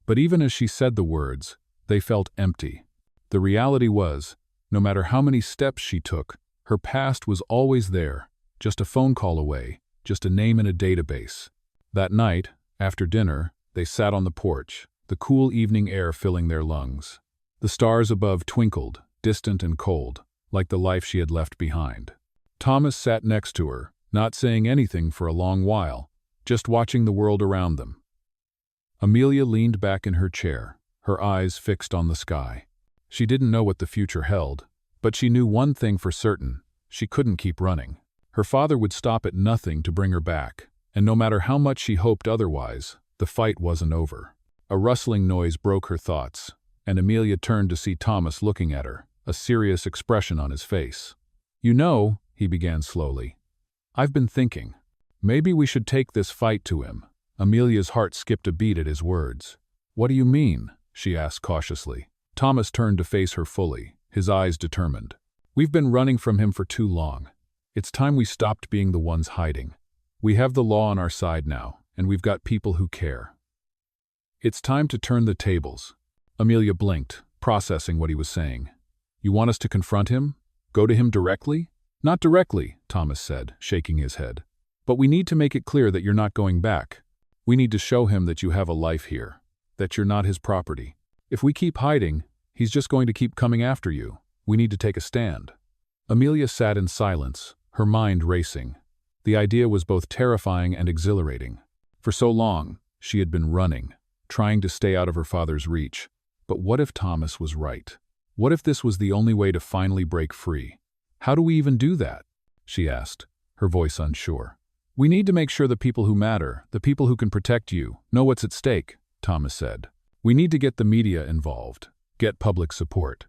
But even as she said the words, they felt empty. The reality was, no matter how many steps she took, her past was always there, just a phone call away, just a name in a database. That night, after dinner, they sat on the porch, the cool evening air filling their lungs. The stars above twinkled, distant and cold, like the life she had left behind. Thomas sat next to her, not saying anything for a long while, just watching the world around them. Amelia leaned back in her chair, her eyes fixed on the sky. She didn't know what the future held, but she knew one thing for certain: she couldn't keep running. Her father would stop at nothing to bring her back, and no matter how much she hoped otherwise, the fight wasn't over. A rustling noise broke her thoughts, and Amelia turned to see Thomas looking at her, a serious expression on his face. "You know," he began slowly, "I've been thinking. Maybe we should take this fight to him." Amelia's heart skipped a beat at his words. "What do you mean?" she asked cautiously. Thomas turned to face her fully, his eyes determined. "We've been running from him for too long. It's time we stopped being the ones hiding. We have the law on our side now, and we've got people who care. It's time to turn the tables." Amelia blinked, processing what he was saying. You want us to confront him? Go to him directly? Not directly, Thomas said, shaking his head. But we need to make it clear that you're not going back. We need to show him that you have a life here, that you're not his property. If we keep hiding, he's just going to keep coming after you. We need to take a stand. Amelia sat in silence, her mind racing. The idea was both terrifying and exhilarating. For so long, she had been running, trying to stay out of her father's reach. But what if Thomas was right? What if this was the only way to finally break free? How do we even do that? She asked, her voice unsure. We need to make sure the people who matter, the people who can protect you, know what's at stake, Thomas said. We need to get the media involved, get public support.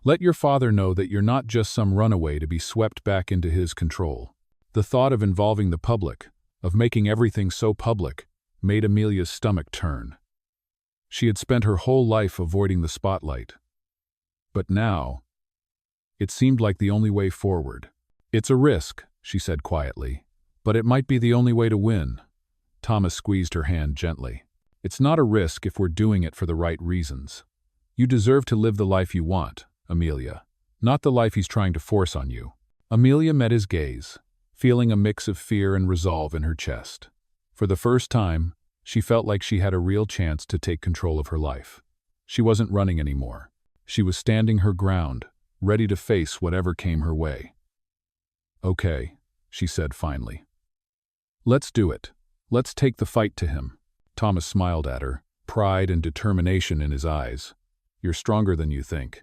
Let your father know that you're not just some runaway to be swept back into his control. The thought of involving the public, of making everything so public, made Amelia's stomach turn. She had spent her whole life avoiding the spotlight. But now, it seemed like the only way forward. It's a risk, she said quietly, but it might be the only way to win. Thomas squeezed her hand gently. It's not a risk if we're doing it for the right reasons. You deserve to live the life you want, Amelia, not the life he's trying to force on you. Amelia met his gaze, feeling a mix of fear and resolve in her chest. For the first time, she felt like she had a real chance to take control of her life. She wasn't running anymore. She was standing her ground, ready to face whatever came her way. Okay, she said finally. Let's do it. Let's take the fight to him. Thomas smiled at her, pride and determination in his eyes. You're stronger than you think.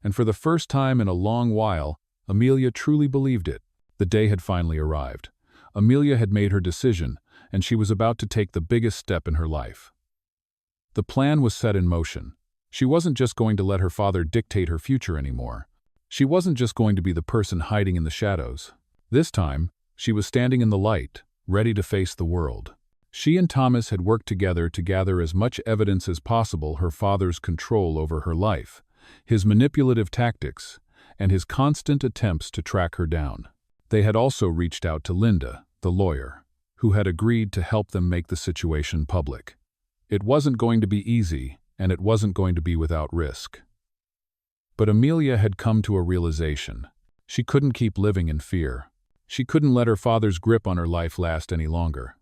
And for the first time in a long while, Amelia truly believed it. The day had finally arrived. Amelia had made her decision, and she was about to take the biggest step in her life. The plan was set in motion. She wasn't just going to let her father dictate her future anymore. She wasn't just going to be the person hiding in the shadows. This time, she was standing in the light, ready to face the world. She and Thomas had worked together to gather as much evidence as possible her father's control over her life, his manipulative tactics, and his constant attempts to track her down. They had also reached out to Linda, the lawyer, who had agreed to help them make the situation public. It wasn't going to be easy, and it wasn't going to be without risk. But Amelia had come to a realization. She couldn't keep living in fear. She couldn't let her father's grip on her life last any longer.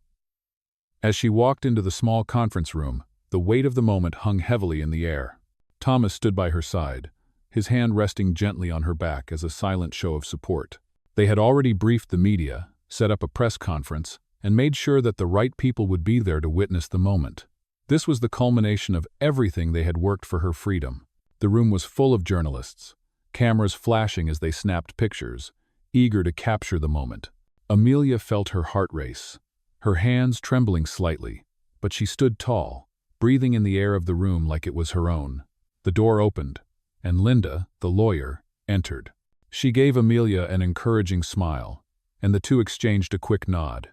As she walked into the small conference room, the weight of the moment hung heavily in the air. Thomas stood by her side, his hand resting gently on her back as a silent show of support. They had already briefed the media, set up a press conference, and made sure that the right people would be there to witness the moment. This was the culmination of everything they had worked for her freedom. The room was full of journalists, cameras flashing as they snapped pictures, eager to capture the moment. Amelia felt her heart race, her hands trembling slightly, but she stood tall, breathing in the air of the room like it was her own. The door opened, and Linda, the lawyer, entered. She gave Amelia an encouraging smile, and the two exchanged a quick nod.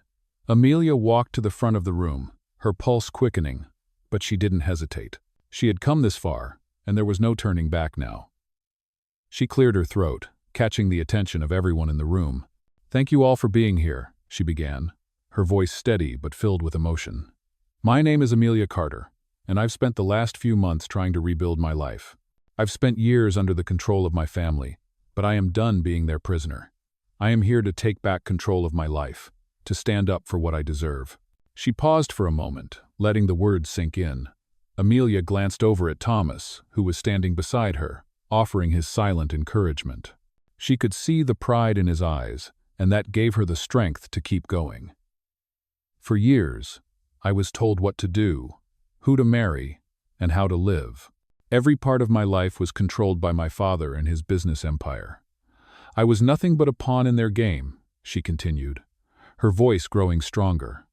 Amelia walked to the front of the room, her pulse quickening, but she didn't hesitate. She had come this far, and there was no turning back now. She cleared her throat, catching the attention of everyone in the room. "Thank you all for being here," she began, her voice steady but filled with emotion. "My name is Amelia Carter, and I've spent the last few months trying to rebuild my life. I've spent years under the control of my family, but I am done being their prisoner. I am here to take back control of my life, to stand up for what I deserve." She paused for a moment, letting the words sink in. Amelia glanced over at Thomas, who was standing beside her, offering his silent encouragement. She could see the pride in his eyes, and that gave her the strength to keep going. "For years, I was told what to do, who to marry, and how to live. Every part of my life was controlled by my father and his business empire. I was nothing but a pawn in their game," she continued, her voice growing stronger.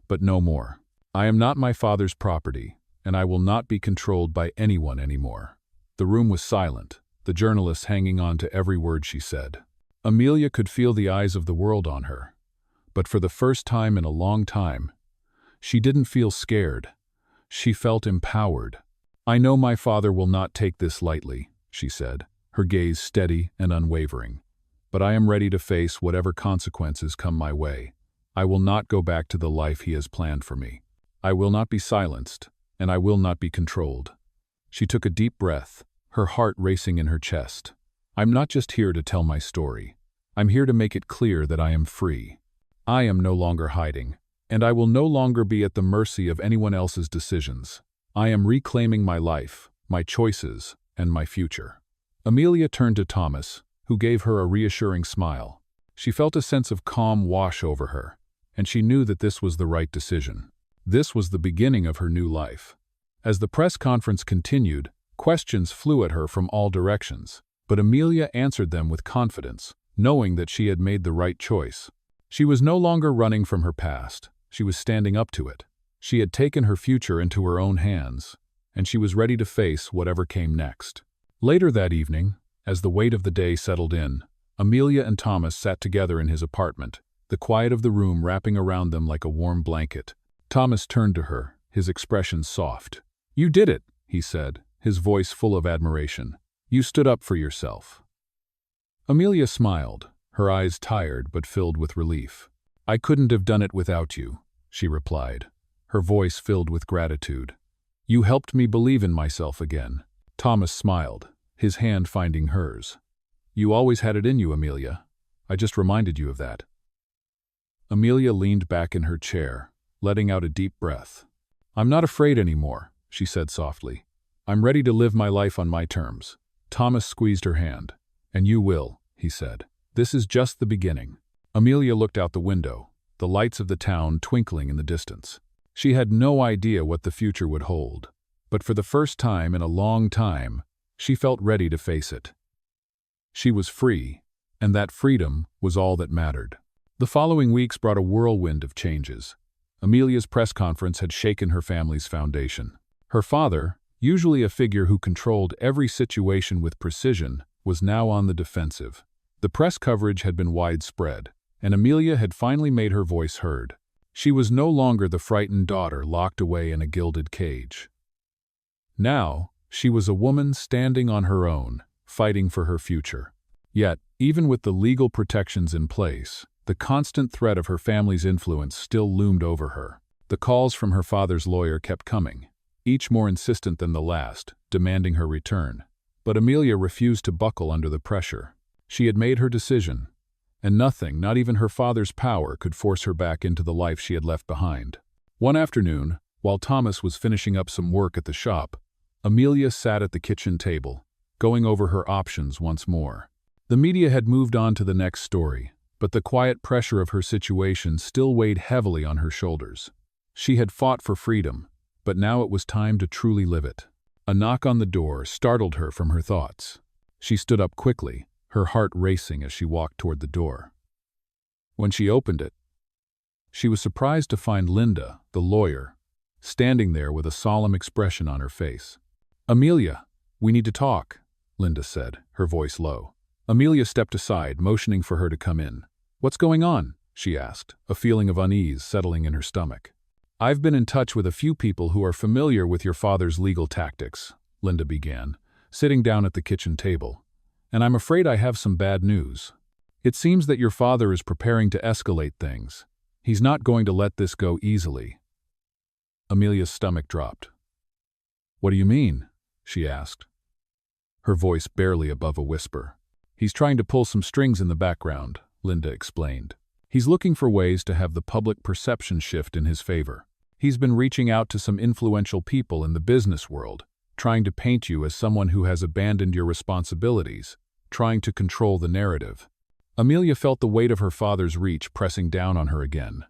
"But no more. I am not my father's property, and I will not be controlled by anyone anymore." The room was silent, the journalists hanging on to every word she said. Amelia could feel the eyes of the world on her, but for the first time in a long time, she didn't feel scared. She felt empowered. "I know my father will not take this lightly," she said, her gaze steady and unwavering. "But I am ready to face whatever consequences come my way. I will not go back to the life he has planned for me. I will not be silenced, and I will not be controlled." She took a deep breath, her heart racing in her chest. "I'm not just here to tell my story. I'm here to make it clear that I am free. I am no longer hiding, and I will no longer be at the mercy of anyone else's decisions. I am reclaiming my life, my choices, and my future." Amelia turned to Thomas, who gave her a reassuring smile. She felt a sense of calm wash over her, and she knew that this was the right decision. This was the beginning of her new life. As the press conference continued, questions flew at her from all directions, but Amelia answered them with confidence, knowing that she had made the right choice. She was no longer running from her past, she was standing up to it. She had taken her future into her own hands, and she was ready to face whatever came next. Later that evening, as the weight of the day settled in, Amelia and Thomas sat together in his apartment, the quiet of the room wrapping around them like a warm blanket. Thomas turned to her, his expression soft. "You did it," he said, his voice full of admiration. "You stood up for yourself." Amelia smiled, her eyes tired but filled with relief. "I couldn't have done it without you," she replied, her voice filled with gratitude. "You helped me believe in myself again." Thomas smiled, his hand finding hers. "You always had it in you, Amelia. I just reminded you of that." Amelia leaned back in her chair, letting out a deep breath. "I'm not afraid anymore," she said softly. "I'm ready to live my life on my terms." Thomas squeezed her hand. "And you will," he said. "This is just the beginning." Amelia looked out the window, the lights of the town twinkling in the distance. She had no idea what the future would hold, but for the first time in a long time, she felt ready to face it. She was free, and that freedom was all that mattered. The following weeks brought a whirlwind of changes. Amelia's press conference had shaken her family's foundation. Her father, usually a figure who controlled every situation with precision, was now on the defensive. The press coverage had been widespread, and Amelia had finally made her voice heard. She was no longer the frightened daughter locked away in a gilded cage. Now, she was a woman standing on her own, fighting for her future. Yet, even with the legal protections in place, the constant threat of her family's influence still loomed over her. The calls from her father's lawyer kept coming, each more insistent than the last, demanding her return. But Amelia refused to buckle under the pressure. She had made her decision, and nothing, not even her father's power, could force her back into the life she had left behind. One afternoon, while Thomas was finishing up some work at the shop, Amelia sat at the kitchen table, going over her options once more. The media had moved on to the next story, but the quiet pressure of her situation still weighed heavily on her shoulders. She had fought for freedom, but now it was time to truly live it. A knock on the door startled her from her thoughts. She stood up quickly, her heart racing as she walked toward the door. When she opened it, she was surprised to find Linda, the lawyer, standing there with a solemn expression on her face. "Amelia, we need to talk," Linda said, her voice low. Amelia stepped aside, motioning for her to come in. "What's going on?" she asked, a feeling of unease settling in her stomach. "I've been in touch with a few people who are familiar with your father's legal tactics," Linda began, sitting down at the kitchen table. "And I'm afraid I have some bad news. It seems that your father is preparing to escalate things. He's not going to let this go easily." Amelia's stomach dropped. "What do you mean?" she asked, her voice barely above a whisper. "He's trying to pull some strings in the background," Linda explained. "He's looking for ways to have the public perception shift in his favor. He's been reaching out to some influential people in the business world, trying to paint you as someone who has abandoned your responsibilities, trying to control the narrative." Amelia felt the weight of her father's reach pressing down on her again.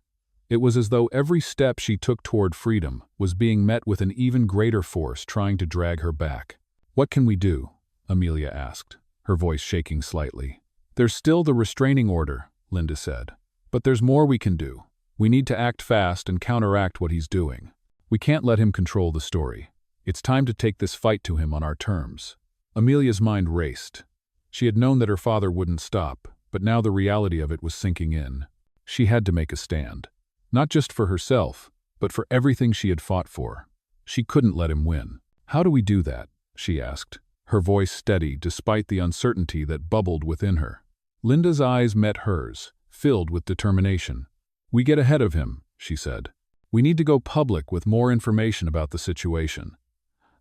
It was as though every step she took toward freedom was being met with an even greater force trying to drag her back. "What can we do?" Amelia asked, her voice shaking slightly. "There's still the restraining order," Linda said. "But there's more we can do. We need to act fast and counteract what he's doing. We can't let him control the story. It's time to take this fight to him on our terms." Amelia's mind raced. She had known that her father wouldn't stop, but now the reality of it was sinking in. She had to make a stand. Not just for herself, but for everything she had fought for. She couldn't let him win. "How do we do that?" she asked, her voice steady despite the uncertainty that bubbled within her. Linda's eyes met hers, filled with determination. "We get ahead of him," she said. "We need to go public with more information about the situation.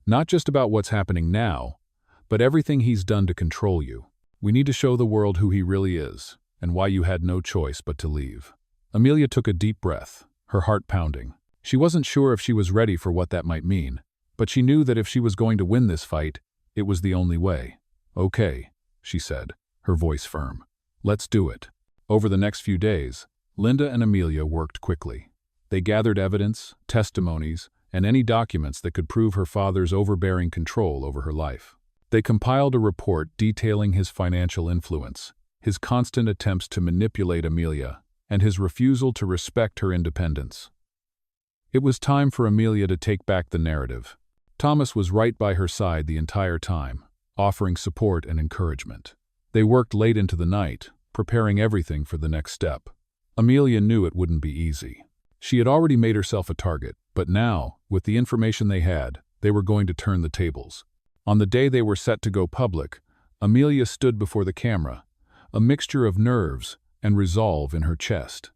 Not just about what's happening now, but everything he's done to control you. We need to show the world who he really is, and why you had no choice but to leave." Amelia took a deep breath, her heart pounding. She wasn't sure if she was ready for what that might mean, but she knew that if she was going to win this fight, it was the only way. "Okay," she said, her voice firm. "Let's do it." Over the next few days, Linda and Amelia worked quickly. They gathered evidence, testimonies, and any documents that could prove her father's overbearing control over her life. They compiled a report detailing his financial influence, his constant attempts to manipulate Amelia, and his refusal to respect her independence. It was time for Amelia to take back the narrative. Thomas was right by her side the entire time, offering support and encouragement. They worked late into the night, preparing everything for the next step. Amelia knew it wouldn't be easy. She had already made herself a target, but now, with the information they had, they were going to turn the tables. On the day they were set to go public, Amelia stood before the camera, a mixture of nerves and resolve in her chest.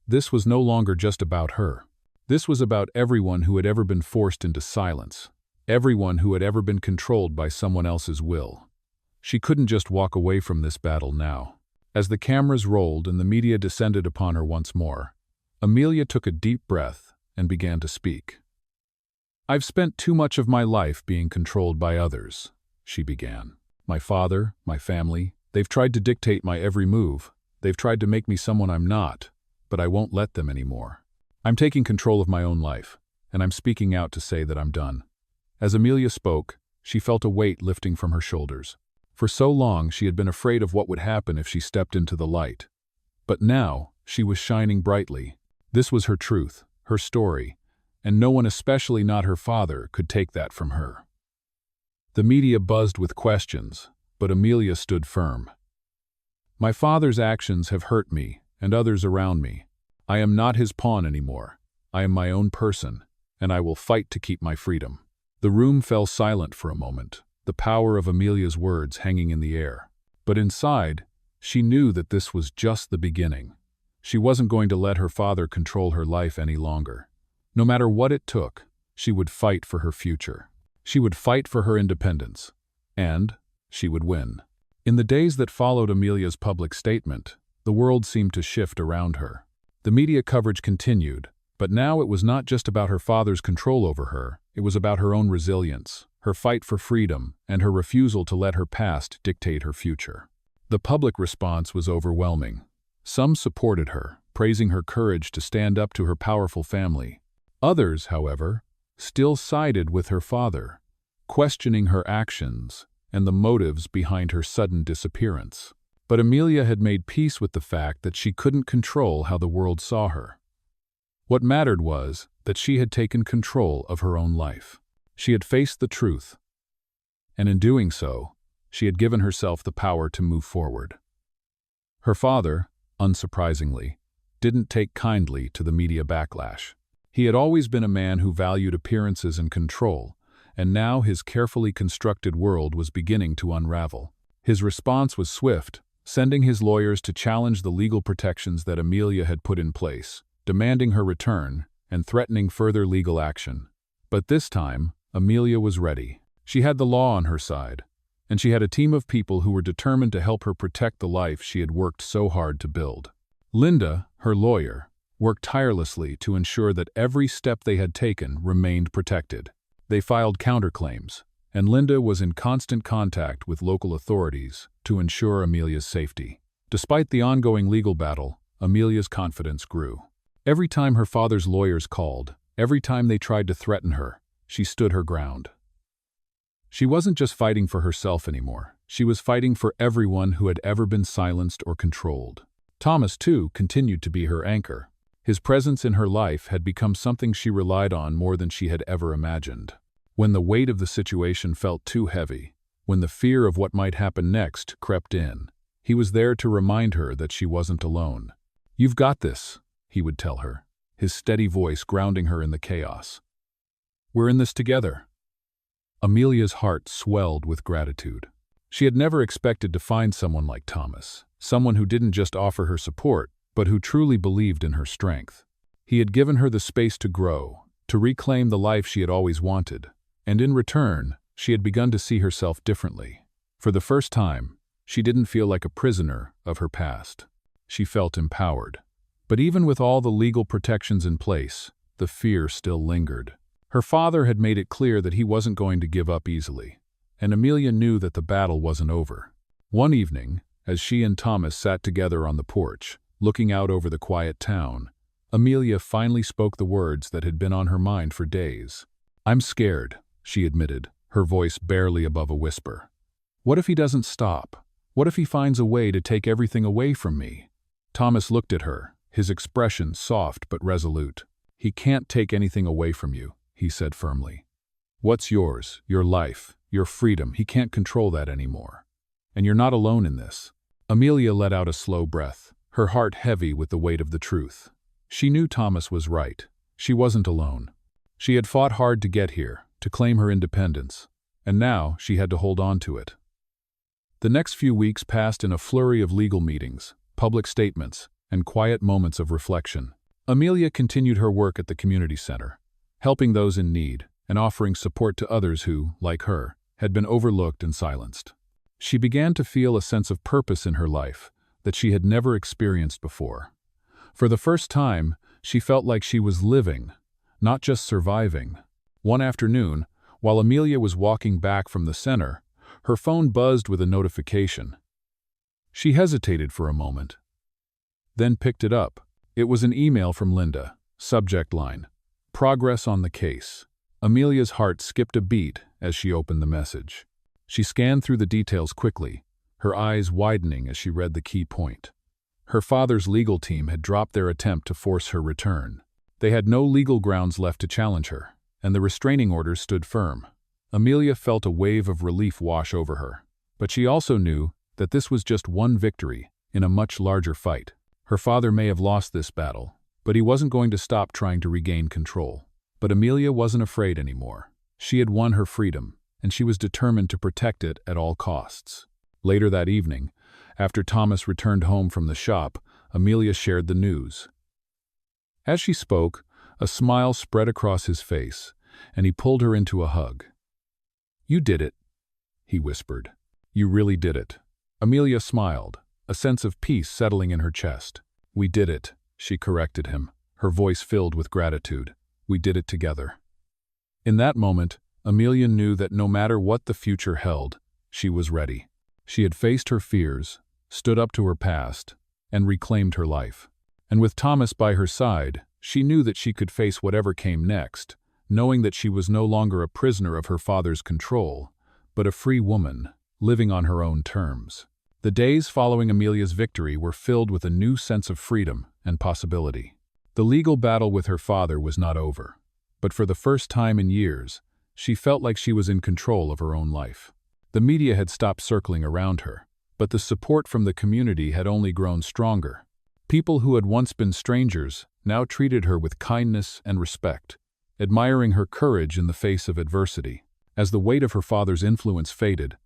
This was no longer just about her. This was about everyone who had ever been forced into silence, everyone who had ever been controlled by someone else's will. She couldn't just walk away from this battle now. As the cameras rolled and the media descended upon her once more, Amelia took a deep breath and began to speak. "I've spent too much of my life being controlled by others," she began. "My father, my family, they've tried to dictate my every move. They've tried to make me someone I'm not, but I won't let them anymore. I'm taking control of my own life, and I'm speaking out to say that I'm done." As Amelia spoke, she felt a weight lifting from her shoulders. For so long she had been afraid of what would happen if she stepped into the light. But now she was shining brightly. This was her truth, her story, and no one, especially not her father, could take that from her. The media buzzed with questions, but Amelia stood firm. "My father's actions have hurt me and others around me. I am not his pawn anymore. I am my own person, and I will fight to keep my freedom." The room fell silent for a moment, the power of Amelia's words hanging in the air. But inside, she knew that this was just the beginning. She wasn't going to let her father control her life any longer. No matter what it took, she would fight for her future. She would fight for her independence. And she would win. In the days that followed Amelia's public statement, the world seemed to shift around her. The media coverage continued, but now it was not just about her father's control over her, it was about her own resilience, her fight for freedom, and her refusal to let her past dictate her future. The public response was overwhelming. Some supported her, praising her courage to stand up to her powerful family. Others, however, still sided with her father, questioning her actions and the motives behind her sudden disappearance. But Amelia had made peace with the fact that she couldn't control how the world saw her. What mattered was that she had taken control of her own life. She had faced the truth, and in doing so, she had given herself the power to move forward. Her father, unsurprisingly, didn't take kindly to the media backlash. He had always been a man who valued appearances and control, and now his carefully constructed world was beginning to unravel. His response was swift, sending his lawyers to challenge the legal protections that Amelia had put in place, demanding her return and threatening further legal action. But this time, Amelia was ready. She had the law on her side, and she had a team of people who were determined to help her protect the life she had worked so hard to build. Linda, her lawyer, worked tirelessly to ensure that every step they had taken remained protected. They filed counterclaims, and Linda was in constant contact with local authorities to ensure Amelia's safety. Despite the ongoing legal battle, Amelia's confidence grew. Every time her father's lawyers called, every time they tried to threaten her, she stood her ground. She wasn't just fighting for herself anymore. She was fighting for everyone who had ever been silenced or controlled. Thomas, too, continued to be her anchor. His presence in her life had become something she relied on more than she had ever imagined. When the weight of the situation felt too heavy, when the fear of what might happen next crept in, he was there to remind her that she wasn't alone. "You've got this," he would tell her, his steady voice grounding her in the chaos. "We're in this together." Amelia's heart swelled with gratitude. She had never expected to find someone like Thomas, someone who didn't just offer her support, but who truly believed in her strength. He had given her the space to grow, to reclaim the life she had always wanted, And in return, she had begun to see herself differently. For the first time, she didn't feel like a prisoner of her past. She felt empowered. But even with all the legal protections in place, the fear still lingered. Her father had made it clear that he wasn't going to give up easily, and Amelia knew that the battle wasn't over. One evening, as she and Thomas sat together on the porch, looking out over the quiet town, Amelia finally spoke the words that had been on her mind for days. "I'm scared," she admitted, her voice barely above a whisper. "What if he doesn't stop? What if he finds a way to take everything away from me?" Thomas looked at her, his expression soft but resolute. "He can't take anything away from you," he said firmly. "What's yours, your life, your freedom, he can't control that anymore. And you're not alone in this." Amelia let out a slow breath, her heart heavy with the weight of the truth. She knew Thomas was right. She wasn't alone. She had fought hard to get here, to claim her independence, and now she had to hold on to it. The next few weeks passed in a flurry of legal meetings, public statements, and quiet moments of reflection. Amelia continued her work at the community center, helping those in need and offering support to others who, like her, had been overlooked and silenced. She began to feel a sense of purpose in her life that she had never experienced before. For the first time, she felt like she was living, not just surviving. One afternoon, while Amelia was walking back from the center, her phone buzzed with a notification. She hesitated for a moment, then picked it up. It was an email from Linda. Subject line: "Progress on the case." Amelia's heart skipped a beat as she opened the message. She scanned through the details quickly, her eyes widening as she read the key point. Her father's legal team had dropped their attempt to force her return. They had no legal grounds left to challenge her, and the restraining orders stood firm. Amelia felt a wave of relief wash over her, but she also knew that this was just one victory in a much larger fight. Her father may have lost this battle, but he wasn't going to stop trying to regain control. But Amelia wasn't afraid anymore. She had won her freedom, and she was determined to protect it at all costs. Later that evening, after Thomas returned home from the shop, Amelia shared the news. As she spoke, a smile spread across his face, and he pulled her into a hug. "You did it," he whispered. "You really did it." Amelia smiled, a sense of peace settling in her chest. "We did it," she corrected him, her voice filled with gratitude. "We did it together." In that moment, Amelia knew that no matter what the future held, she was ready. She had faced her fears, stood up to her past, and reclaimed her life. And with Thomas by her side, she knew that she could face whatever came next, knowing that she was no longer a prisoner of her father's control, but a free woman, living on her own terms. The days following Amelia's victory were filled with a new sense of freedom and possibility. The legal battle with her father was not over, but for the first time in years, she felt like she was in control of her own life. The media had stopped circling around her, but the support from the community had only grown stronger. People who had once been strangers now treated her with kindness and respect, admiring her courage in the face of adversity. As the weight of her father's influence faded,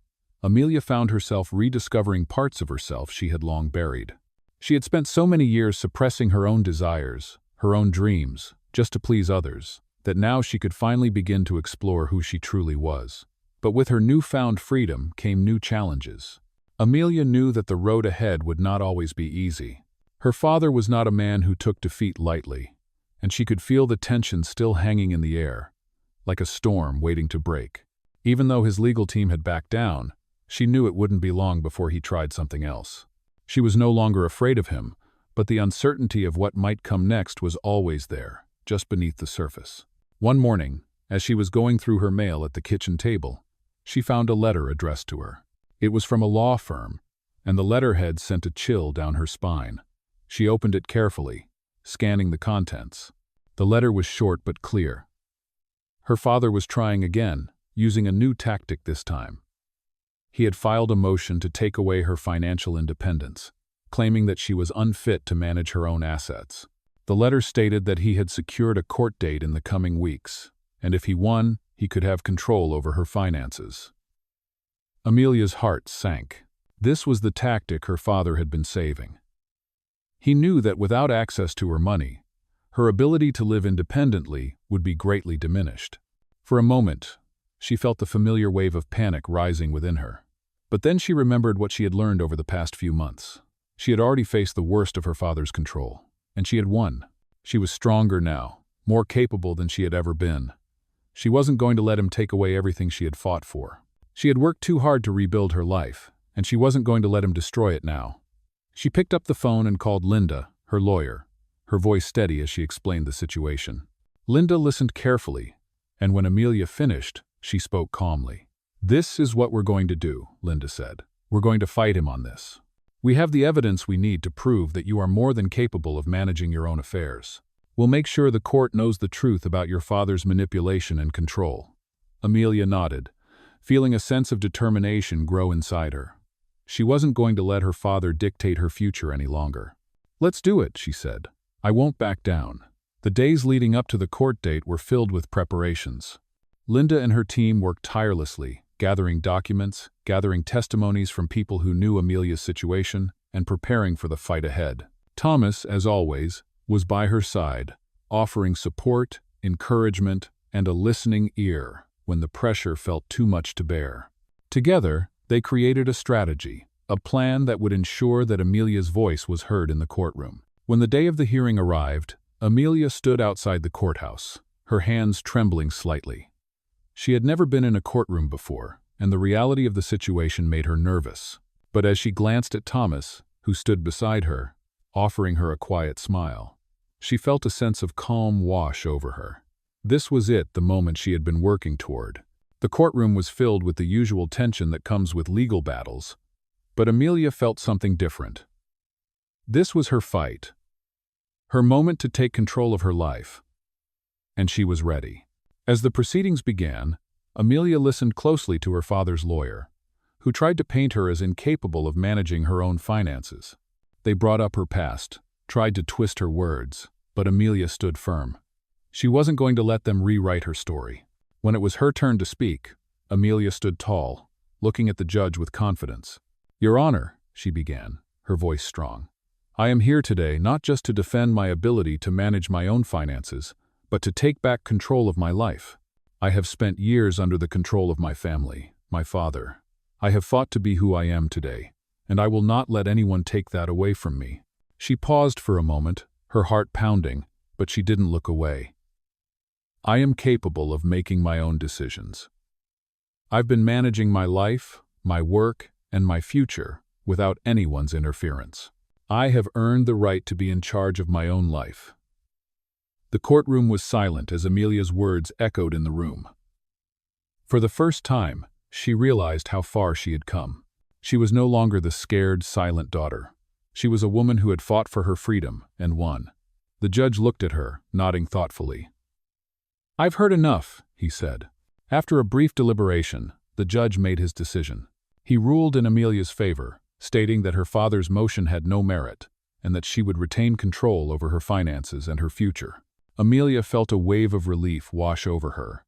Amelia found herself rediscovering parts of herself she had long buried. She had spent so many years suppressing her own desires, her own dreams, just to please others, that now she could finally begin to explore who she truly was. But with her newfound freedom came new challenges. Amelia knew that the road ahead would not always be easy. Her father was not a man who took defeat lightly, and she could feel the tension still hanging in the air, like a storm waiting to break. Even though his legal team had backed down, she knew it wouldn't be long before he tried something else. She was no longer afraid of him, but the uncertainty of what might come next was always there, just beneath the surface. One morning, as she was going through her mail at the kitchen table, she found a letter addressed to her. It was from a law firm, and the letterhead sent a chill down her spine. She opened it carefully, scanning the contents. The letter was short but clear. Her father was trying again, using a new tactic this time. He had filed a motion to take away her financial independence, claiming that she was unfit to manage her own assets. The letter stated that he had secured a court date in the coming weeks, and if he won, he could have control over her finances. Amelia's heart sank. This was the tactic her father had been saving. He knew that without access to her money, her ability to live independently would be greatly diminished. For a moment, She felt the familiar wave of panic rising within her. But then she remembered what she had learned over the past few months. She had already faced the worst of her father's control, and she had won. She was stronger now, more capable than she had ever been. She wasn't going to let him take away everything she had fought for. She had worked too hard to rebuild her life, and she wasn't going to let him destroy it now. She picked up the phone and called Linda, her lawyer, her voice steady as she explained the situation. Linda listened carefully, and when Amelia finished, she spoke calmly. "This is what we're going to do," Linda said. "We're going to fight him on this. We have the evidence we need to prove that you are more than capable of managing your own affairs. We'll make sure the court knows the truth about your father's manipulation and control." Amelia nodded, feeling a sense of determination grow inside her. She wasn't going to let her father dictate her future any longer. "Let's do it," she said. "I won't back down." The days leading up to the court date were filled with preparations. Linda and her team worked tirelessly, gathering documents, gathering testimonies from people who knew Amelia's situation, and preparing for the fight ahead. Thomas, as always, was by her side, offering support, encouragement, and a listening ear when the pressure felt too much to bear. Together, they created a strategy, a plan that would ensure that Amelia's voice was heard in the courtroom. When the day of the hearing arrived, Amelia stood outside the courthouse, her hands trembling slightly. She had never been in a courtroom before, and the reality of the situation made her nervous. But as she glanced at Thomas, who stood beside her, offering her a quiet smile, she felt a sense of calm wash over her. This was it, the moment she had been working toward. The courtroom was filled with the usual tension that comes with legal battles, but Amelia felt something different. This was her fight, her moment to take control of her life, and she was ready. As the proceedings began, Amelia listened closely to her father's lawyer, who tried to paint her as incapable of managing her own finances. They brought up her past, tried to twist her words, but Amelia stood firm. She wasn't going to let them rewrite her story. When it was her turn to speak, Amelia stood tall, looking at the judge with confidence. "Your Honor," she began, her voice strong, "I am here today not just to defend my ability to manage my own finances, but to take back control of my life. I have spent years under the control of my family, my father. I have fought to be who I am today, and I will not let anyone take that away from me." She paused for a moment, her heart pounding, but she didn't look away. "I am capable of making my own decisions. I've been managing my life, my work, and my future without anyone's interference. I have earned the right to be in charge of my own life." The courtroom was silent as Amelia's words echoed in the room. For the first time, she realized how far she had come. She was no longer the scared, silent daughter. She was a woman who had fought for her freedom and won. The judge looked at her, nodding thoughtfully. "I've heard enough," he said. After a brief deliberation, the judge made his decision. He ruled in Amelia's favor, stating that her father's motion had no merit, and that she would retain control over her finances and her future. Amelia felt a wave of relief wash over her.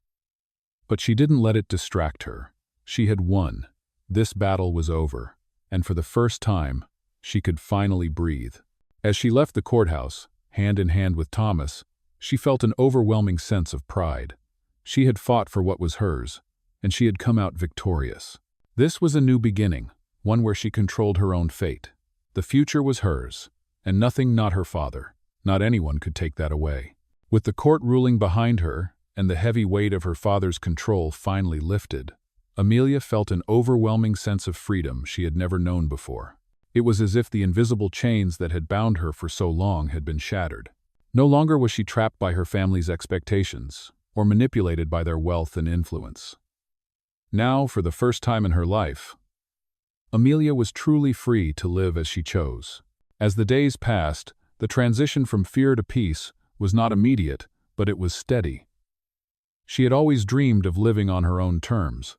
But she didn't let it distract her. She had won. This battle was over, and for the first time, she could finally breathe. As she left the courthouse, hand in hand with Thomas, she felt an overwhelming sense of pride. She had fought for what was hers, and she had come out victorious. This was a new beginning, one where she controlled her own fate. The future was hers, and nothing, not her father, not anyone could take that away. With the court ruling behind her, and the heavy weight of her father's control finally lifted, Amelia felt an overwhelming sense of freedom she had never known before. It was as if the invisible chains that had bound her for so long had been shattered. No longer was she trapped by her family's expectations, or manipulated by their wealth and influence. Now, for the first time in her life, Amelia was truly free to live as she chose. As the days passed, the transition from fear to peace was not immediate, but it was steady. She had always dreamed of living on her own terms.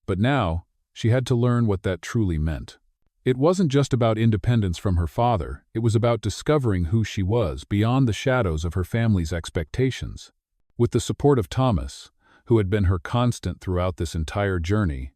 But now, she had to learn what that truly meant. It wasn't just about independence from her father, it was about discovering who she was beyond the shadows of her family's expectations. With the support of Thomas, who had been her constant throughout this entire journey,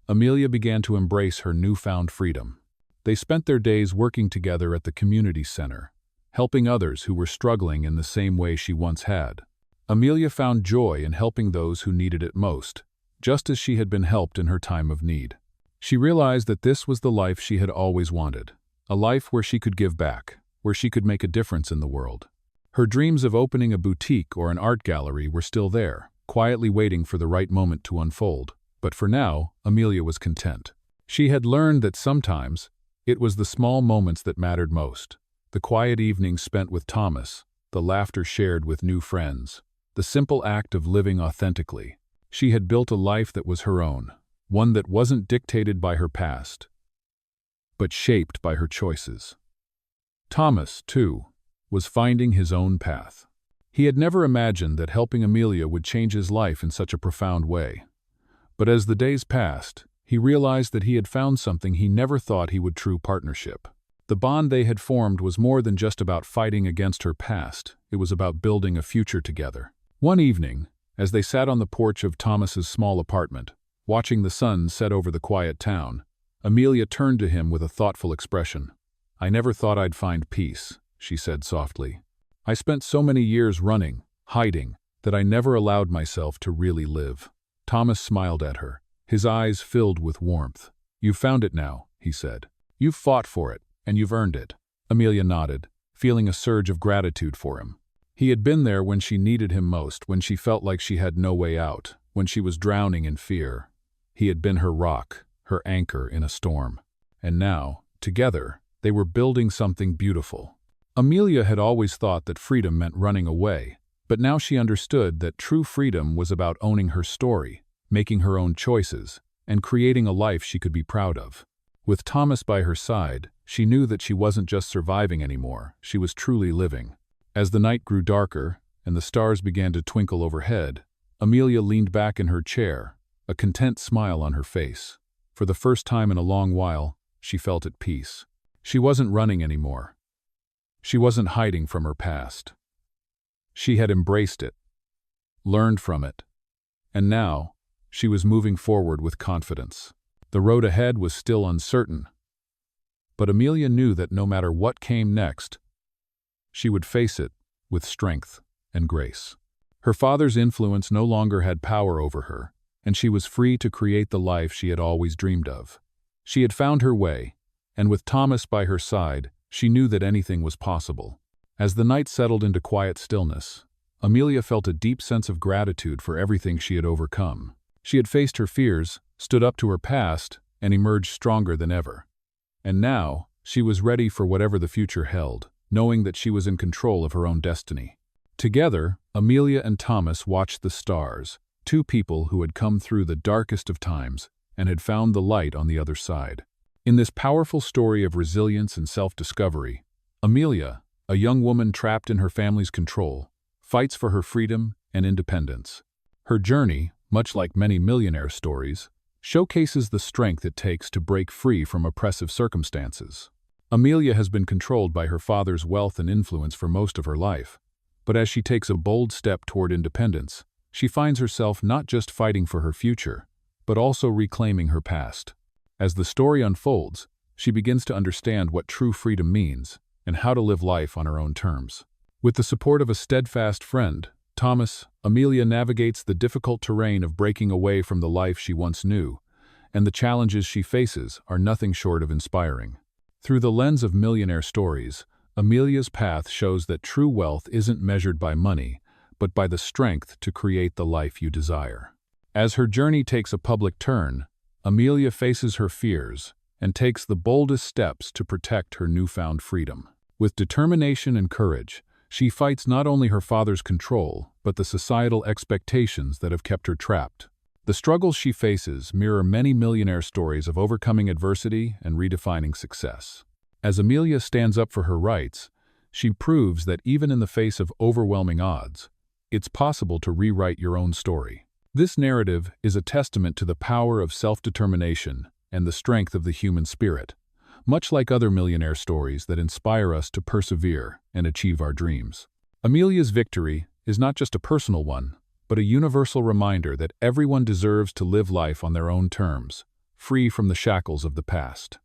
Amelia began to embrace her newfound freedom. They spent their days working together at the community center, helping others who were struggling in the same way she once had. Amelia found joy in helping those who needed it most, just as she had been helped in her time of need. She realized that this was the life she had always wanted, a life where she could give back, where she could make a difference in the world. Her dreams of opening a boutique or an art gallery were still there, quietly waiting for the right moment to unfold. But for now, Amelia was content. She had learned that sometimes it was the small moments that mattered most. The quiet evenings spent with Thomas, the laughter shared with new friends, the simple act of living authentically. She had built a life that was her own, one that wasn't dictated by her past, but shaped by her choices. Thomas, too, was finding his own path. He had never imagined that helping Amelia would change his life in such a profound way. But as the days passed, he realized that he had found something he never thought he would: true partnership. The bond they had formed was more than just about fighting against her past, it was about building a future together. One evening, as they sat on the porch of Thomas's small apartment, watching the sun set over the quiet town, Amelia turned to him with a thoughtful expression. "I never thought I'd find peace," she said softly. "I spent so many years running, hiding, that I never allowed myself to really live." Thomas smiled at her, his eyes filled with warmth. "You've found it now," he said. "You've fought for it, and you've earned it." Amelia nodded, feeling a surge of gratitude for him. He had been there when she needed him most, when she felt like she had no way out, when she was drowning in fear. He had been her rock, her anchor in a storm. And now, together, they were building something beautiful. Amelia had always thought that freedom meant running away, but now she understood that true freedom was about owning her story, making her own choices, and creating a life she could be proud of. With Thomas by her side, she knew that she wasn't just surviving anymore, she was truly living. As the night grew darker and the stars began to twinkle overhead, Amelia leaned back in her chair, a content smile on her face. For the first time in a long while, she felt at peace. She wasn't running anymore. She wasn't hiding from her past. She had embraced it, learned from it, and now she was moving forward with confidence. The road ahead was still uncertain, but Amelia knew that no matter what came next, she would face it with strength and grace. Her father's influence no longer had power over her, and she was free to create the life she had always dreamed of. She had found her way, and with Thomas by her side, she knew that anything was possible. As the night settled into quiet stillness, Amelia felt a deep sense of gratitude for everything she had overcome. She had faced her fears, stood up to her past, and emerged stronger than ever. And now, she was ready for whatever the future held, knowing that she was in control of her own destiny. Together, Amelia and Thomas watched the stars, two people who had come through the darkest of times and had found the light on the other side. In this powerful story of resilience and self-discovery, Amelia, a young woman trapped in her family's control, fights for her freedom and independence. Her journey, much like many millionaire stories, showcases the strength it takes to break free from oppressive circumstances. Amelia has been controlled by her father's wealth and influence for most of her life, but as she takes a bold step toward independence, she finds herself not just fighting for her future, but also reclaiming her past. As the story unfolds, she begins to understand what true freedom means and how to live life on her own terms. With the support of a steadfast friend, Thomas, Amelia navigates the difficult terrain of breaking away from the life she once knew, and the challenges she faces are nothing short of inspiring. Through the lens of millionaire stories, Amelia's path shows that true wealth isn't measured by money, but by the strength to create the life you desire. As her journey takes a public turn, Amelia faces her fears and takes the boldest steps to protect her newfound freedom. With determination and courage, she fights not only her father's control, but the societal expectations that have kept her trapped. The struggles she faces mirror many millionaire stories of overcoming adversity and redefining success. As Amelia stands up for her rights, she proves that even in the face of overwhelming odds, it's possible to rewrite your own story. This narrative is a testament to the power of self-determination and the strength of the human spirit, much like other millionaire stories that inspire us to persevere and achieve our dreams. Amelia's victory is not just a personal one, but a universal reminder that everyone deserves to live life on their own terms, free from the shackles of the past.